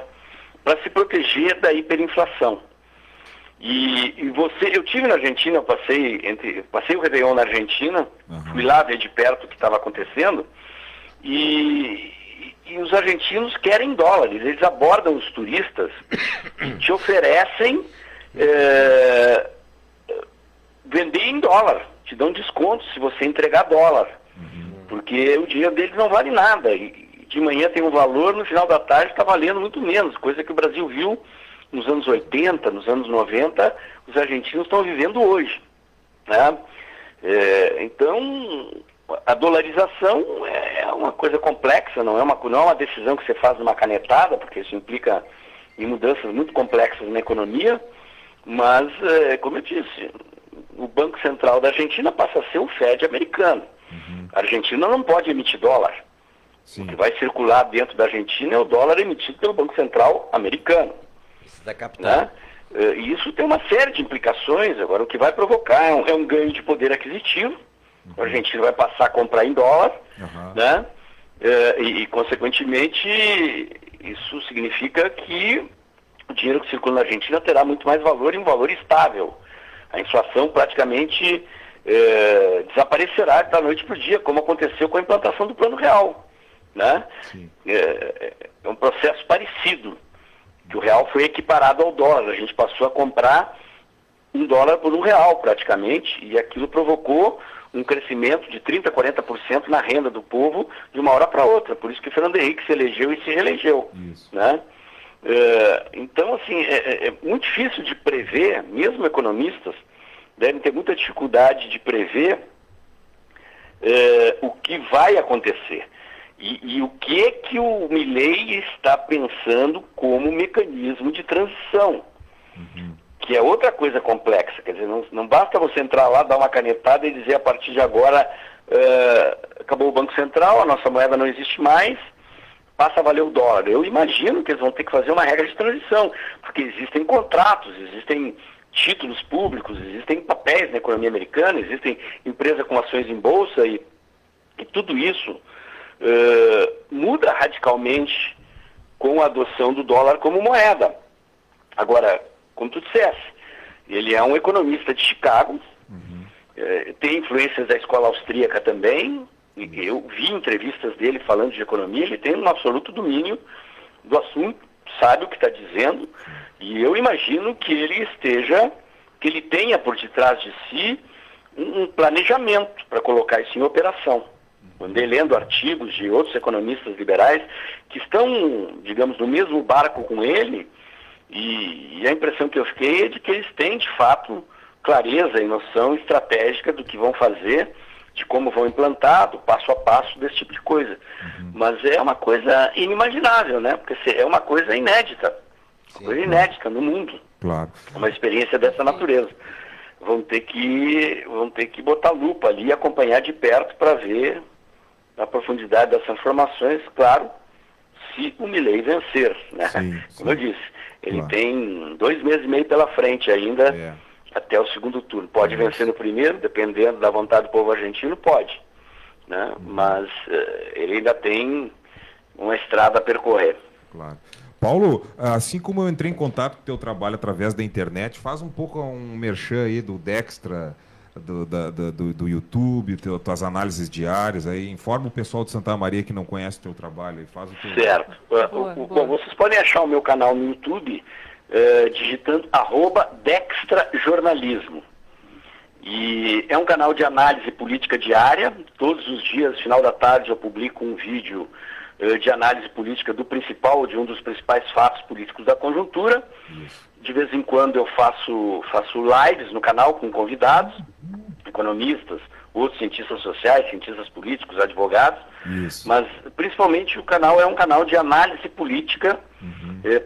Speaker 5: para se proteger da hiperinflação. Eu tive na Argentina, eu passei o Réveillon na Argentina, fui lá ver de perto o que estava acontecendo, e os argentinos querem dólares, eles abordam os turistas e te oferecem vender em dólar, te dão desconto se você entregar dólar, porque o dinheiro deles não vale nada, e de manhã tem um valor, no final da tarde está valendo muito menos, coisa que o Brasil viu nos anos 80, nos anos 90, os argentinos estão vivendo hoje, né? Então, a dolarização é uma coisa complexa, não é uma decisão que você faz numa canetada, porque isso implica em mudanças muito complexas na economia, mas, como eu disse, o Banco Central da Argentina passa a ser o Fed americano. A Argentina não pode emitir dólar. Sim. O que vai circular dentro da Argentina é o dólar emitido pelo Banco Central americano.
Speaker 2: Isso da capital.
Speaker 5: Né? E isso tem uma série de implicações. Agora, o que vai provocar é um ganho de poder aquisitivo. O argentino vai passar a comprar em dólar, né? E, consequentemente, isso significa que o dinheiro que circula na Argentina terá muito mais valor e um valor estável. A inflação praticamente desaparecerá da noite para o dia, como aconteceu com a implantação do Plano Real, né? É um processo parecido, que o real foi equiparado ao dólar. A gente passou a comprar $1 por R$1 praticamente, e aquilo provocou um crescimento de 30%, 40% na renda do povo de uma hora para outra. Por isso que Fernando Henrique se elegeu e se reelegeu. Né? Então, assim, é muito difícil de prever, mesmo economistas devem ter muita dificuldade de prever o que vai acontecer. E o que o Milei está pensando como mecanismo de transição, que é outra coisa complexa. Quer dizer, não basta você entrar lá, dar uma canetada e dizer a partir de agora acabou o Banco Central, a nossa moeda não existe mais, passa a valer o dólar. Eu imagino que eles vão ter que fazer uma regra de transição, porque existem contratos, existem títulos públicos, existem papéis na economia americana, existem empresas com ações em bolsa e tudo isso muda radicalmente com a adoção do dólar como moeda. Agora, como tu disseste, ele é um economista de Chicago, tem influências da escola austríaca também, eu vi entrevistas dele falando de economia, ele tem um absoluto domínio do assunto, sabe o que está dizendo, e eu imagino que ele tenha por detrás de si um planejamento para colocar isso em operação. Andei lendo artigos de outros economistas liberais que estão, digamos, no mesmo barco com ele, e a impressão que eu fiquei é de que eles têm, de fato, clareza e noção estratégica do que vão fazer, de como vão implantar, do passo a passo desse tipo de coisa. Mas é uma coisa inimaginável, né? Porque é uma coisa inédita. Uma coisa inédita no mundo.
Speaker 4: Claro.
Speaker 5: Uma experiência dessa natureza. Vão ter que botar lupa ali e acompanhar de perto para ver a profundidade dessas informações, claro, se o Milei vencer, né? Como eu disse, ele tem 2 meses e meio pela frente ainda, até o segundo turno. Pode vencer no primeiro, dependendo da vontade do povo argentino, pode, né? Mas ele ainda tem uma estrada a percorrer. Claro.
Speaker 4: Paulo, assim como eu entrei em contato com o teu trabalho através da internet, faz um pouco um merchan aí do Dextra, do YouTube, tuas análises diárias, aí informa o pessoal de Santa Maria que não conhece o teu trabalho. Aí faz o teu...
Speaker 5: Certo. Bom, vocês podem achar o meu canal no YouTube digitando @DextraJornalismo. E é um canal de análise política diária. Todos os dias, final da tarde, eu publico um vídeo de análise política de um dos principais fatos políticos da conjuntura. De vez em quando eu faço lives no canal com convidados, economistas, outros cientistas sociais, cientistas políticos, advogados. Mas principalmente o canal é um canal de análise política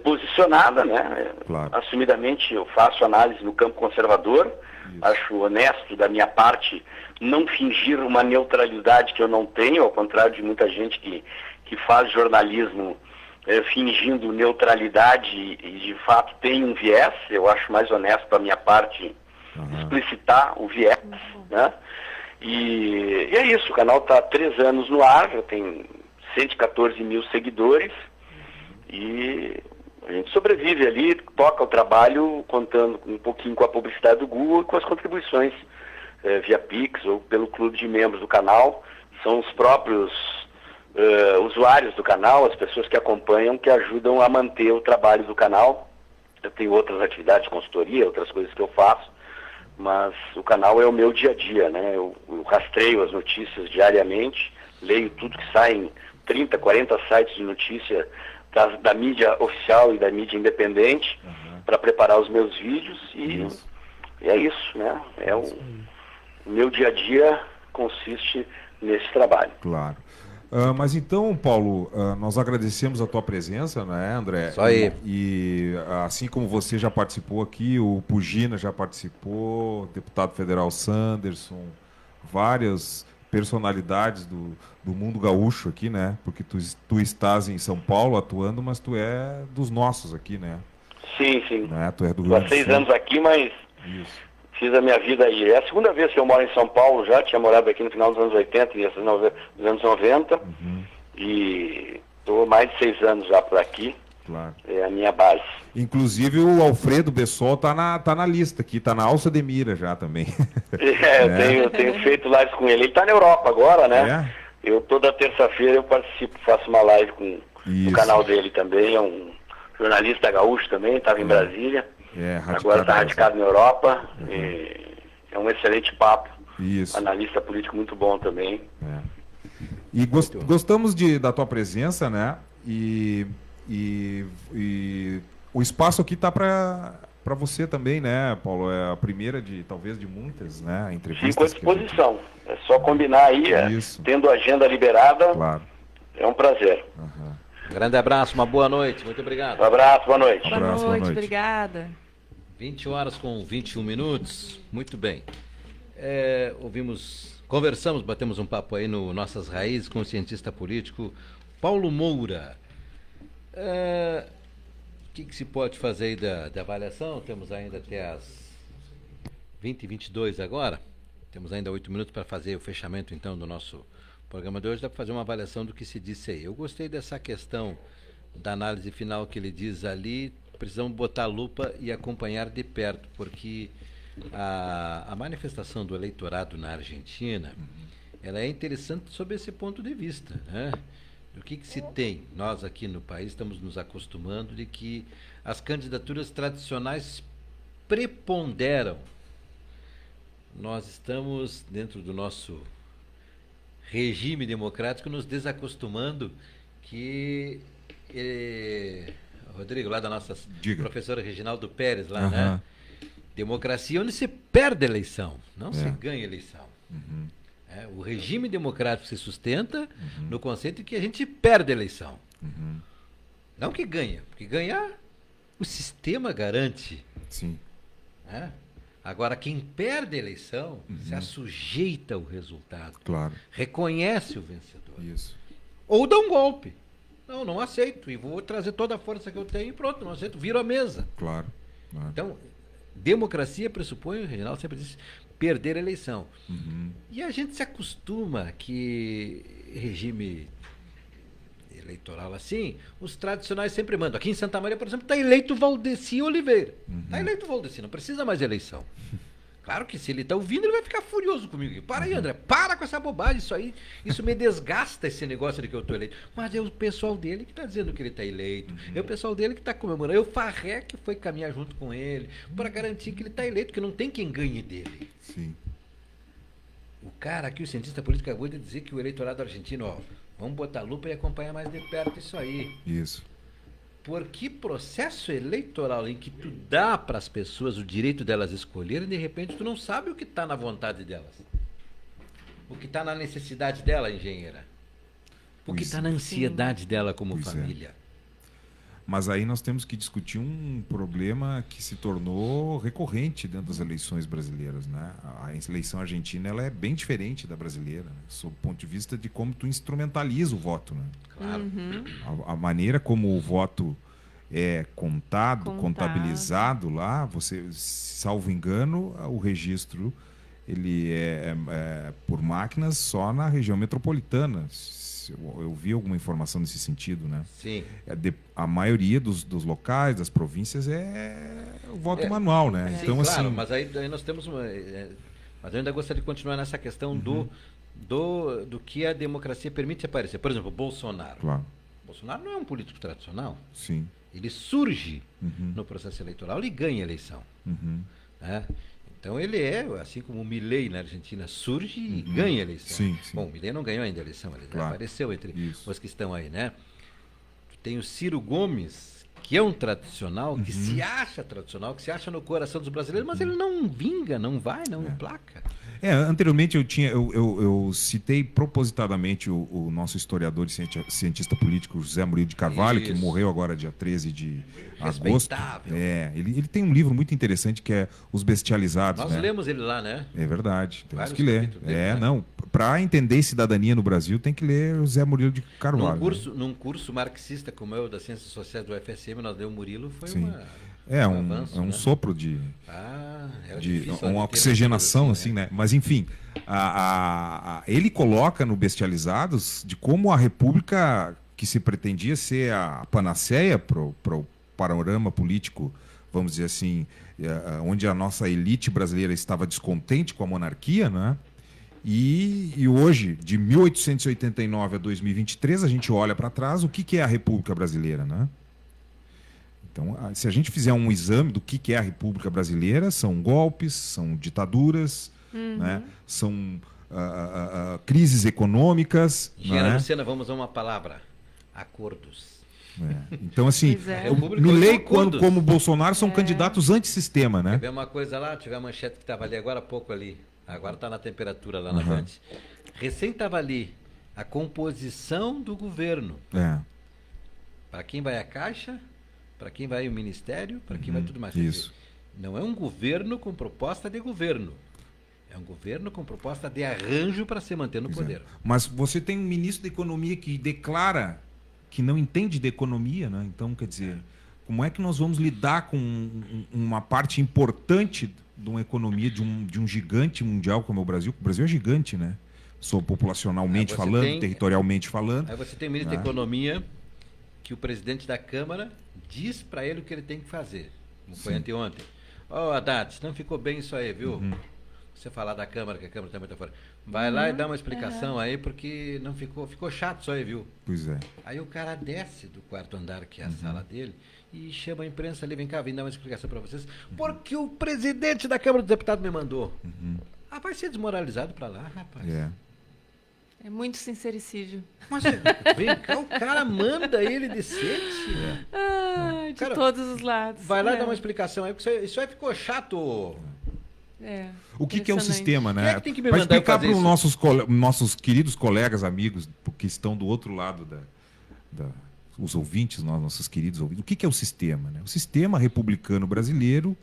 Speaker 5: posicionada, né? Assumidamente eu faço análise no campo conservador. Acho honesto da minha parte não fingir uma neutralidade que eu não tenho, ao contrário de muita gente que faz jornalismo fingindo neutralidade e de fato tem um viés. Eu acho mais honesto da minha parte explicitar o viés, né? E é isso, o canal está há 3 anos no ar, já tem 114 mil seguidores e a gente sobrevive ali, toca o trabalho contando um pouquinho com a publicidade do Google e com as contribuições via Pix ou pelo clube de membros do canal. São os próprios usuários do canal, as pessoas que acompanham, que ajudam a manter o trabalho do canal. Eu tenho outras atividades de consultoria, outras coisas que eu faço, mas o canal é o meu dia a dia, né? Eu rastreio as notícias diariamente, leio tudo que sai em 30, 40 sites de notícia da mídia oficial e da mídia independente para preparar os meus vídeos e é isso, né? O meu dia a dia consiste nesse trabalho.
Speaker 4: Claro. Mas então, Paulo, nós agradecemos a tua presença, né, André?
Speaker 2: Só aí.
Speaker 4: E assim como você já participou aqui, o Pugina já participou, o deputado federal Sanderson, várias personalidades do mundo gaúcho aqui, né? Porque tu estás em São Paulo atuando, mas tu é dos nossos aqui, né?
Speaker 5: Sim, sim.
Speaker 4: Né? Tu é do
Speaker 5: Estou há 6 anos aqui, mas fiz a minha vida aí. É a segunda vez que eu moro em São Paulo já, tinha morado aqui no final dos anos 80 e dos anos 90. E estou mais de 6 anos já por aqui.
Speaker 4: Claro.
Speaker 5: É a minha base.
Speaker 4: Inclusive o Alfredo Bessol tá na lista aqui, tá na alça de mira já também.
Speaker 5: Eu tenho feito lives com ele. Ele está na Europa agora, né? Eu toda terça-feira eu participo, faço uma live no canal dele também. É um jornalista gaúcho também, estava em Brasília. Agora está radicado na Europa. É um excelente papo.
Speaker 4: Isso.
Speaker 5: Analista político muito bom também.
Speaker 4: E gostamos da tua presença, né? E o espaço aqui tá para você também, né, Paulo? É a primeira talvez de muitas, né? Entrevistas.
Speaker 5: Fico à disposição. É só combinar aí, tendo a agenda liberada.
Speaker 4: Claro.
Speaker 5: É um prazer.
Speaker 2: Grande abraço, uma boa noite, muito obrigado.
Speaker 5: Um abraço, boa noite.
Speaker 3: Boa noite, obrigada.
Speaker 2: 20 horas com 21 minutos, muito bem. Conversamos, batemos um papo aí no Nossas Raízes com o cientista político Paulo Moura. O que se pode fazer aí da avaliação? Temos ainda até as 20h22 agora. Temos ainda 8 minutos para fazer o fechamento, então, do nosso programa de hoje. Dá para fazer uma avaliação do que se disse aí. Eu gostei dessa questão da análise final que ele diz ali. Precisamos botar a lupa e acompanhar de perto, porque a manifestação do eleitorado na Argentina, ela é interessante sob esse ponto de vista, né? Do que se tem. Nós aqui no país estamos nos acostumando de que as candidaturas tradicionais preponderam. Nós estamos, dentro do nosso regime democrático, nos desacostumando que... Rodrigo, lá da nossa professora Reginaldo Pérez, lá, né? Democracia onde se perde eleição, não se ganha eleição. O regime democrático se sustenta no conceito de que a gente perde a eleição. Não que ganha, porque ganhar o sistema garante.
Speaker 4: Sim.
Speaker 2: Agora, quem perde a eleição se assujeita ao resultado.
Speaker 4: Claro.
Speaker 2: Reconhece o vencedor.
Speaker 4: Isso.
Speaker 2: Ou dá um golpe. Não aceito. E vou trazer toda a força que eu tenho e pronto, não aceito. Viro a mesa.
Speaker 4: Claro.
Speaker 2: Então, democracia pressupõe, o Reginaldo sempre disse, perder a eleição. E a gente se acostuma que regime eleitoral assim, os tradicionais sempre mandam. Aqui em Santa Maria, por exemplo, está eleito Valdeci Oliveira. Está eleito Valdeci, não precisa mais eleição. Claro que se ele está ouvindo, ele vai ficar furioso comigo. Para aí, André, para com essa bobagem, isso me desgasta, esse negócio de que eu estou eleito. Mas é o pessoal dele que está dizendo que ele está eleito, é o pessoal dele que está comemorando, é o Farré que foi caminhar junto com ele, para garantir que ele está eleito, que não tem quem ganhe dele.
Speaker 4: Sim.
Speaker 2: O cara aqui, o cientista político, acabou de dizer que o eleitorado argentino, vamos botar a lupa e acompanhar mais de perto isso aí.
Speaker 4: Isso.
Speaker 2: Porque processo eleitoral em que tu dá para as pessoas o direito delas escolherem, de repente tu não sabe o que está na vontade delas. O que está na necessidade dela, engenheira. O que está na ansiedade dela como família.
Speaker 4: Mas aí nós temos que discutir um problema que se tornou recorrente dentro das eleições brasileiras, né? A eleição argentina ela é bem diferente da brasileira, né? Sob o ponto de vista de como tu instrumentaliza o voto, né?
Speaker 2: Claro.
Speaker 4: A maneira como o voto é contado, contabilizado lá, você, salvo engano, o registro ele é por máquinas só na região metropolitana. Eu vi alguma informação nesse sentido, né?
Speaker 2: Sim.
Speaker 4: A maioria dos locais, das províncias, é o voto manual, né?
Speaker 2: Sim,
Speaker 4: Então,
Speaker 2: claro,
Speaker 4: assim...
Speaker 2: mas aí nós temos uma... mas eu ainda gostaria de continuar nessa questão do que a democracia permite aparecer. Por exemplo, Bolsonaro.
Speaker 4: Claro.
Speaker 2: Bolsonaro não é um político tradicional.
Speaker 4: Sim.
Speaker 2: Ele surge no processo eleitoral e ganha a eleição. Né? Então ele é, assim como o Milei na Argentina, surge e ganha a eleição.
Speaker 4: Sim, sim.
Speaker 2: Bom, o Milei não ganhou ainda a eleição, ele
Speaker 4: Claro.
Speaker 2: apareceu entre
Speaker 4: Isso.
Speaker 2: os que estão aí, né? Tem o Ciro Gomes, que é um tradicional, que se acha tradicional, que se acha no coração dos brasileiros, mas ele não vinga, não vai, não emplaca.
Speaker 4: Anteriormente eu citei propositadamente o nosso historiador e cientista político José Murilo de Carvalho, que
Speaker 2: Isso.
Speaker 4: morreu agora dia 13 de agosto.
Speaker 2: Respeitável.
Speaker 4: Ele tem um livro muito interessante que é Os Bestializados.
Speaker 2: Nós
Speaker 4: né?
Speaker 2: lemos ele lá, né?
Speaker 4: É verdade, temos
Speaker 2: Vários
Speaker 4: que ler.
Speaker 2: capítulos dele, né?
Speaker 4: Não, para entender cidadania no Brasil tem que ler o José Murilo de Carvalho.
Speaker 2: Num curso marxista como é o das Ciências Sociais do UFSM, nós deu o Murilo, foi
Speaker 4: Sim.
Speaker 2: um avanço,
Speaker 4: um
Speaker 2: né?
Speaker 4: sopro de
Speaker 2: Era difícil,
Speaker 4: uma
Speaker 2: né,
Speaker 4: oxigenação,
Speaker 2: ter
Speaker 4: assim, né? Mas, enfim, ele coloca no Bestializados de como a República, que se pretendia ser a panaceia para o panorama político, vamos dizer assim, onde a nossa elite brasileira estava descontente com a monarquia, né? E hoje, de 1889 a 2023, a gente olha para trás, o que é a República Brasileira, né? Então, se a gente fizer um exame do que é a República Brasileira, são golpes, são ditaduras, né? São crises econômicas.
Speaker 2: Engenheira
Speaker 4: né?
Speaker 2: Luciana, vamos a uma palavra: acordos.
Speaker 4: Então, assim,
Speaker 3: Pois é.
Speaker 2: República
Speaker 4: Milei
Speaker 2: com acordos.
Speaker 4: como Bolsonaro são candidatos antissistema, né?
Speaker 2: Quer ver uma coisa lá? Tive a manchete que estava ali agora há pouco ali. Agora está na temperatura lá na Band. Recém estava ali a composição do governo. Para quem vai a Caixa, para quem vai o Ministério, para quem vai tudo mais. Quer
Speaker 4: Isso.
Speaker 2: dizer, não é um governo com proposta de governo. É um governo com proposta de arranjo para se manter no poder.
Speaker 4: Mas você tem um ministro da Economia que declara que não entende de economia, né? Então, quer dizer, como é que nós vamos lidar com uma parte importante de uma economia de um gigante mundial como é o Brasil? O Brasil é gigante, né? Populacionalmente falando, territorialmente falando.
Speaker 2: Aí você tem o ministro da Economia, que o presidente da Câmara diz para ele o que ele tem que fazer. Como foi anteontem. Haddad, não ficou bem isso aí, viu? Você falar da Câmara, que a Câmara está muito fora. Vai lá e dá uma explicação aí, porque não ficou chato isso aí, viu?
Speaker 4: Pois é.
Speaker 2: Aí o cara desce do quarto andar, que é a sala dele, e chama a imprensa ali, vem cá, vem dar uma explicação para vocês, porque o presidente da Câmara dos Deputados me mandou. Vai ser desmoralizado para lá, rapaz.
Speaker 3: É muito sincericídio.
Speaker 2: Mas vem cá, o cara manda ele de sete.
Speaker 3: De
Speaker 2: Cara,
Speaker 3: todos os lados.
Speaker 2: Vai lá dar uma explicação aí, porque isso aí ficou chato.
Speaker 4: O que é o
Speaker 3: Impressionante.
Speaker 4: sistema,
Speaker 2: Quem
Speaker 4: né?
Speaker 2: é que tem que me
Speaker 4: Para
Speaker 2: mandar
Speaker 4: explicar
Speaker 2: fazer
Speaker 4: para os
Speaker 2: isso?
Speaker 4: nossos queridos colegas, amigos, que estão do outro lado os ouvintes, nossos queridos ouvintes, o que é o sistema, né? O sistema republicano brasileiro,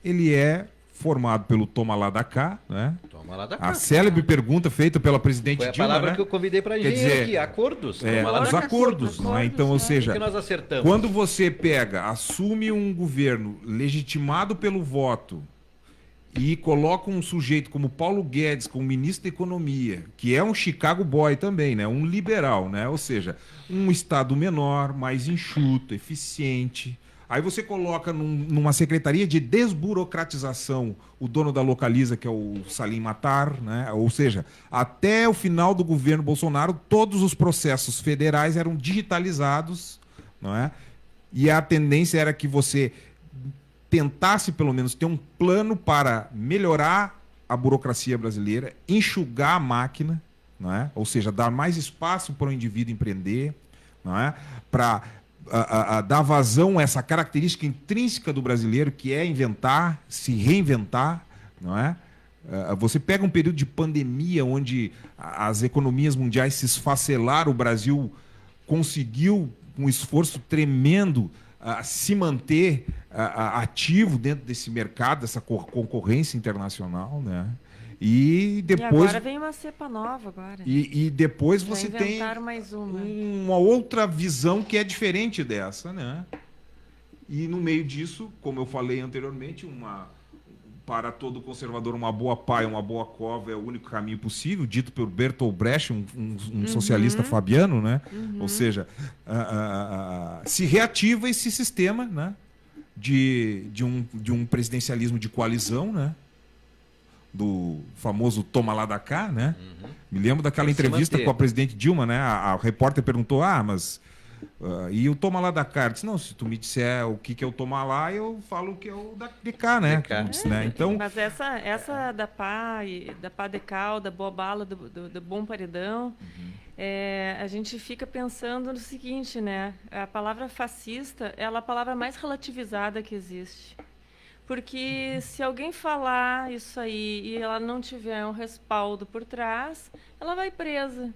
Speaker 4: ele é formado pelo toma lá da cá, né?
Speaker 2: Toma lá da
Speaker 4: A
Speaker 2: cá.
Speaker 4: célebre pergunta feita pela presidente
Speaker 2: Foi a
Speaker 4: Dilma,
Speaker 2: palavra
Speaker 4: né?
Speaker 2: que eu convidei para
Speaker 4: Quer
Speaker 2: engenheiro
Speaker 4: dizer,
Speaker 2: aqui, acordos. Toma lá
Speaker 4: os
Speaker 2: da cá.
Speaker 4: acordos, né? Então, ou
Speaker 2: O
Speaker 4: seja,
Speaker 2: que nós acertamos?
Speaker 4: quando você assume um governo legitimado pelo voto e coloca um sujeito como Paulo Guedes como ministro da Economia, que é um Chicago boy também, né? Um liberal, né? Ou seja, um estado menor, mais enxuto, eficiente. Aí você coloca numa secretaria de desburocratização o dono da Localiza, que é o Salim Matar, né? Ou seja, até o final do governo Bolsonaro, todos os processos federais eram digitalizados, não é? E a tendência era que você tentasse, pelo menos, ter um plano para melhorar a burocracia brasileira, enxugar a máquina, não é? Ou seja, dar mais espaço para o indivíduo empreender, não é? Para dar vazão a essa característica intrínseca do brasileiro, que é inventar, se reinventar, não é? Você pega um período de pandemia onde as economias mundiais se esfacelaram, o Brasil conseguiu um esforço tremendo a se manter ativo dentro desse mercado, dessa concorrência internacional, né? E depois.
Speaker 3: E agora vem uma cepa nova agora.
Speaker 4: E depois você tem
Speaker 3: mais
Speaker 4: uma outra visão que é diferente dessa, né? E no meio disso, como eu falei anteriormente, para todo conservador, uma boa paia, uma boa cova é o único caminho possível, dito por Bertolt Brecht, um socialista fabiano, né? Ou seja, se reativa esse sistema, né? de um presidencialismo de coalizão, né? Do famoso toma lá da cá, né? Me lembro daquela entrevista com a presidente Dilma, né? A repórter perguntou, mas e o toma lá da cá? Eu disse, não, se tu me disser o que é o toma lá, eu falo que é o de cá, né? Né? Então,
Speaker 3: mas essa da pá de cal, da boa bala, do bom paredão, a gente fica pensando no seguinte, né? A palavra fascista é a palavra mais relativizada que existe. Porque se alguém falar isso aí e ela não tiver um respaldo por trás, ela vai presa.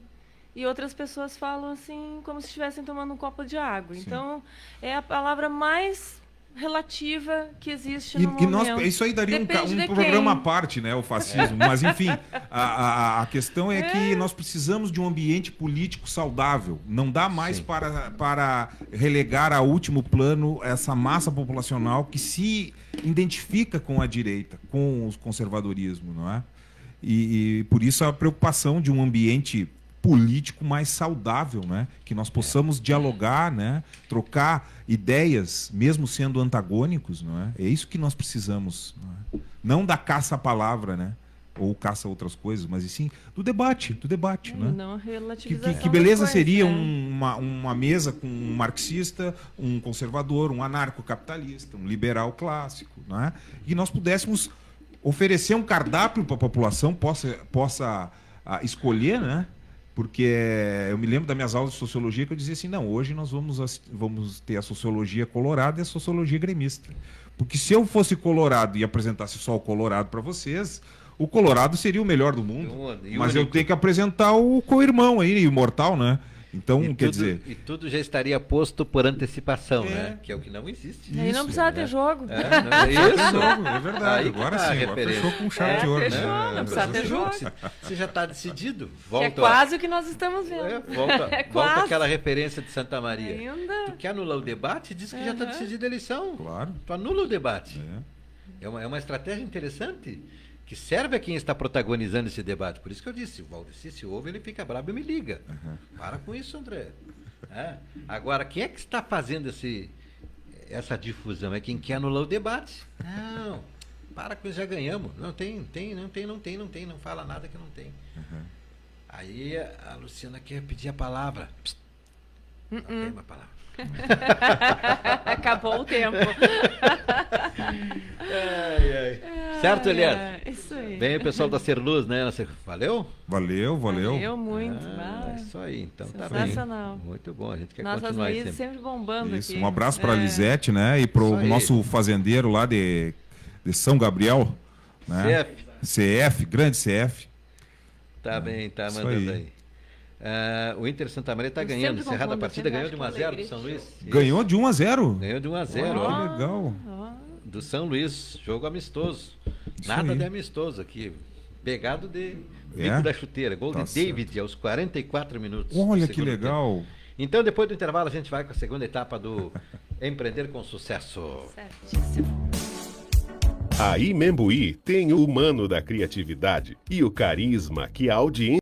Speaker 3: E outras pessoas falam assim, como se estivessem tomando um copo de água. Sim. Então, é a palavra mais relativa que existe no momento.
Speaker 4: Isso aí daria um programa à parte, né, o fascismo. Mas, enfim, a questão é que nós precisamos de um ambiente político saudável. Não dá mais para relegar a último plano essa massa populacional que se identifica com a direita, com o conservadorismo, não é? E por isso a preocupação de um ambiente político mais saudável, né? Que nós possamos dialogar, né? Trocar ideias, mesmo sendo antagônicos, não é? É isso que nós precisamos, não da caça à palavra, né? Ou caça a outras coisas, mas e sim do debate, né?
Speaker 3: Não relativização.
Speaker 4: Que beleza seria uma mesa com um marxista, um conservador, um anarcocapitalista, um liberal clássico, não é? E nós pudéssemos oferecer um cardápio para a população possa escolher, né? Porque eu me lembro das minhas aulas de sociologia que eu dizia assim, não, hoje nós vamos ter a sociologia colorada e a sociologia gremista. Porque se eu fosse colorado e apresentasse só o colorado para vocês, o colorado seria o melhor do mundo. Mas eu tenho que apresentar o co-irmão aí, imortal, né? Então, quer dizer...
Speaker 2: E tudo já estaria posto por antecipação, né? Que é o que não existe.
Speaker 3: Aí não precisa ter jogo.
Speaker 4: É verdade.
Speaker 2: Aí
Speaker 4: agora sim, agora fechou com chave de ouro.
Speaker 3: Fechou,
Speaker 4: né?
Speaker 3: não precisa ter jogo.
Speaker 2: Se já está decidido, volta.
Speaker 3: É quase o que nós estamos vendo.
Speaker 2: Volta aquela referência de Santa Maria.
Speaker 3: Ainda.
Speaker 2: Tu quer anular o debate? Diz que já está decidida a eleição.
Speaker 4: Claro.
Speaker 2: Tu anula o debate. É uma estratégia interessante que serve a quem está protagonizando esse debate. Por isso que eu disse, o Valdeci, se ouve, ele fica bravo e me liga. Para com isso, André. Agora, quem é que está fazendo essa difusão? É quem quer anular o debate? Não, para com isso, já ganhamos. Não tem, não fala nada que não tem. Aí a Luciana quer pedir a palavra. Não tem uma palavra.
Speaker 3: Acabou o tempo.
Speaker 2: Certo, Elias?
Speaker 3: Isso aí.
Speaker 2: Vem o pessoal da Serluz, né? Valeu?
Speaker 4: Valeu.
Speaker 3: Valeu muito.
Speaker 2: Isso aí, então tá bem.
Speaker 3: Sensacional.
Speaker 2: Muito bom, a gente quer
Speaker 3: Nossas
Speaker 2: continuar
Speaker 3: Luíses sempre bombando
Speaker 4: isso,
Speaker 3: aqui.
Speaker 4: um abraço para a Lisete, né? E para o nosso fazendeiro lá de São Gabriel, né? CF, grande CF.
Speaker 2: Tá bem, tá mandando aí. O Inter Santa Maria está ganhando. Encerrada a partida, ganhou de 1-0 do São Luís.
Speaker 4: Ganhou de 1-0?
Speaker 2: Ganhou de 1-0.
Speaker 4: Que legal.
Speaker 2: Do São Luís, jogo amistoso. Nada de amistoso aqui. Pegado de bico da chuteira. Gol de David aos 44 minutos.
Speaker 4: Olha que legal.
Speaker 2: Então, depois do intervalo, a gente vai com a segunda etapa do Empreender com Sucesso.
Speaker 3: Certíssimo.
Speaker 6: A Imembuí tem o humano da criatividade e o carisma que a audiência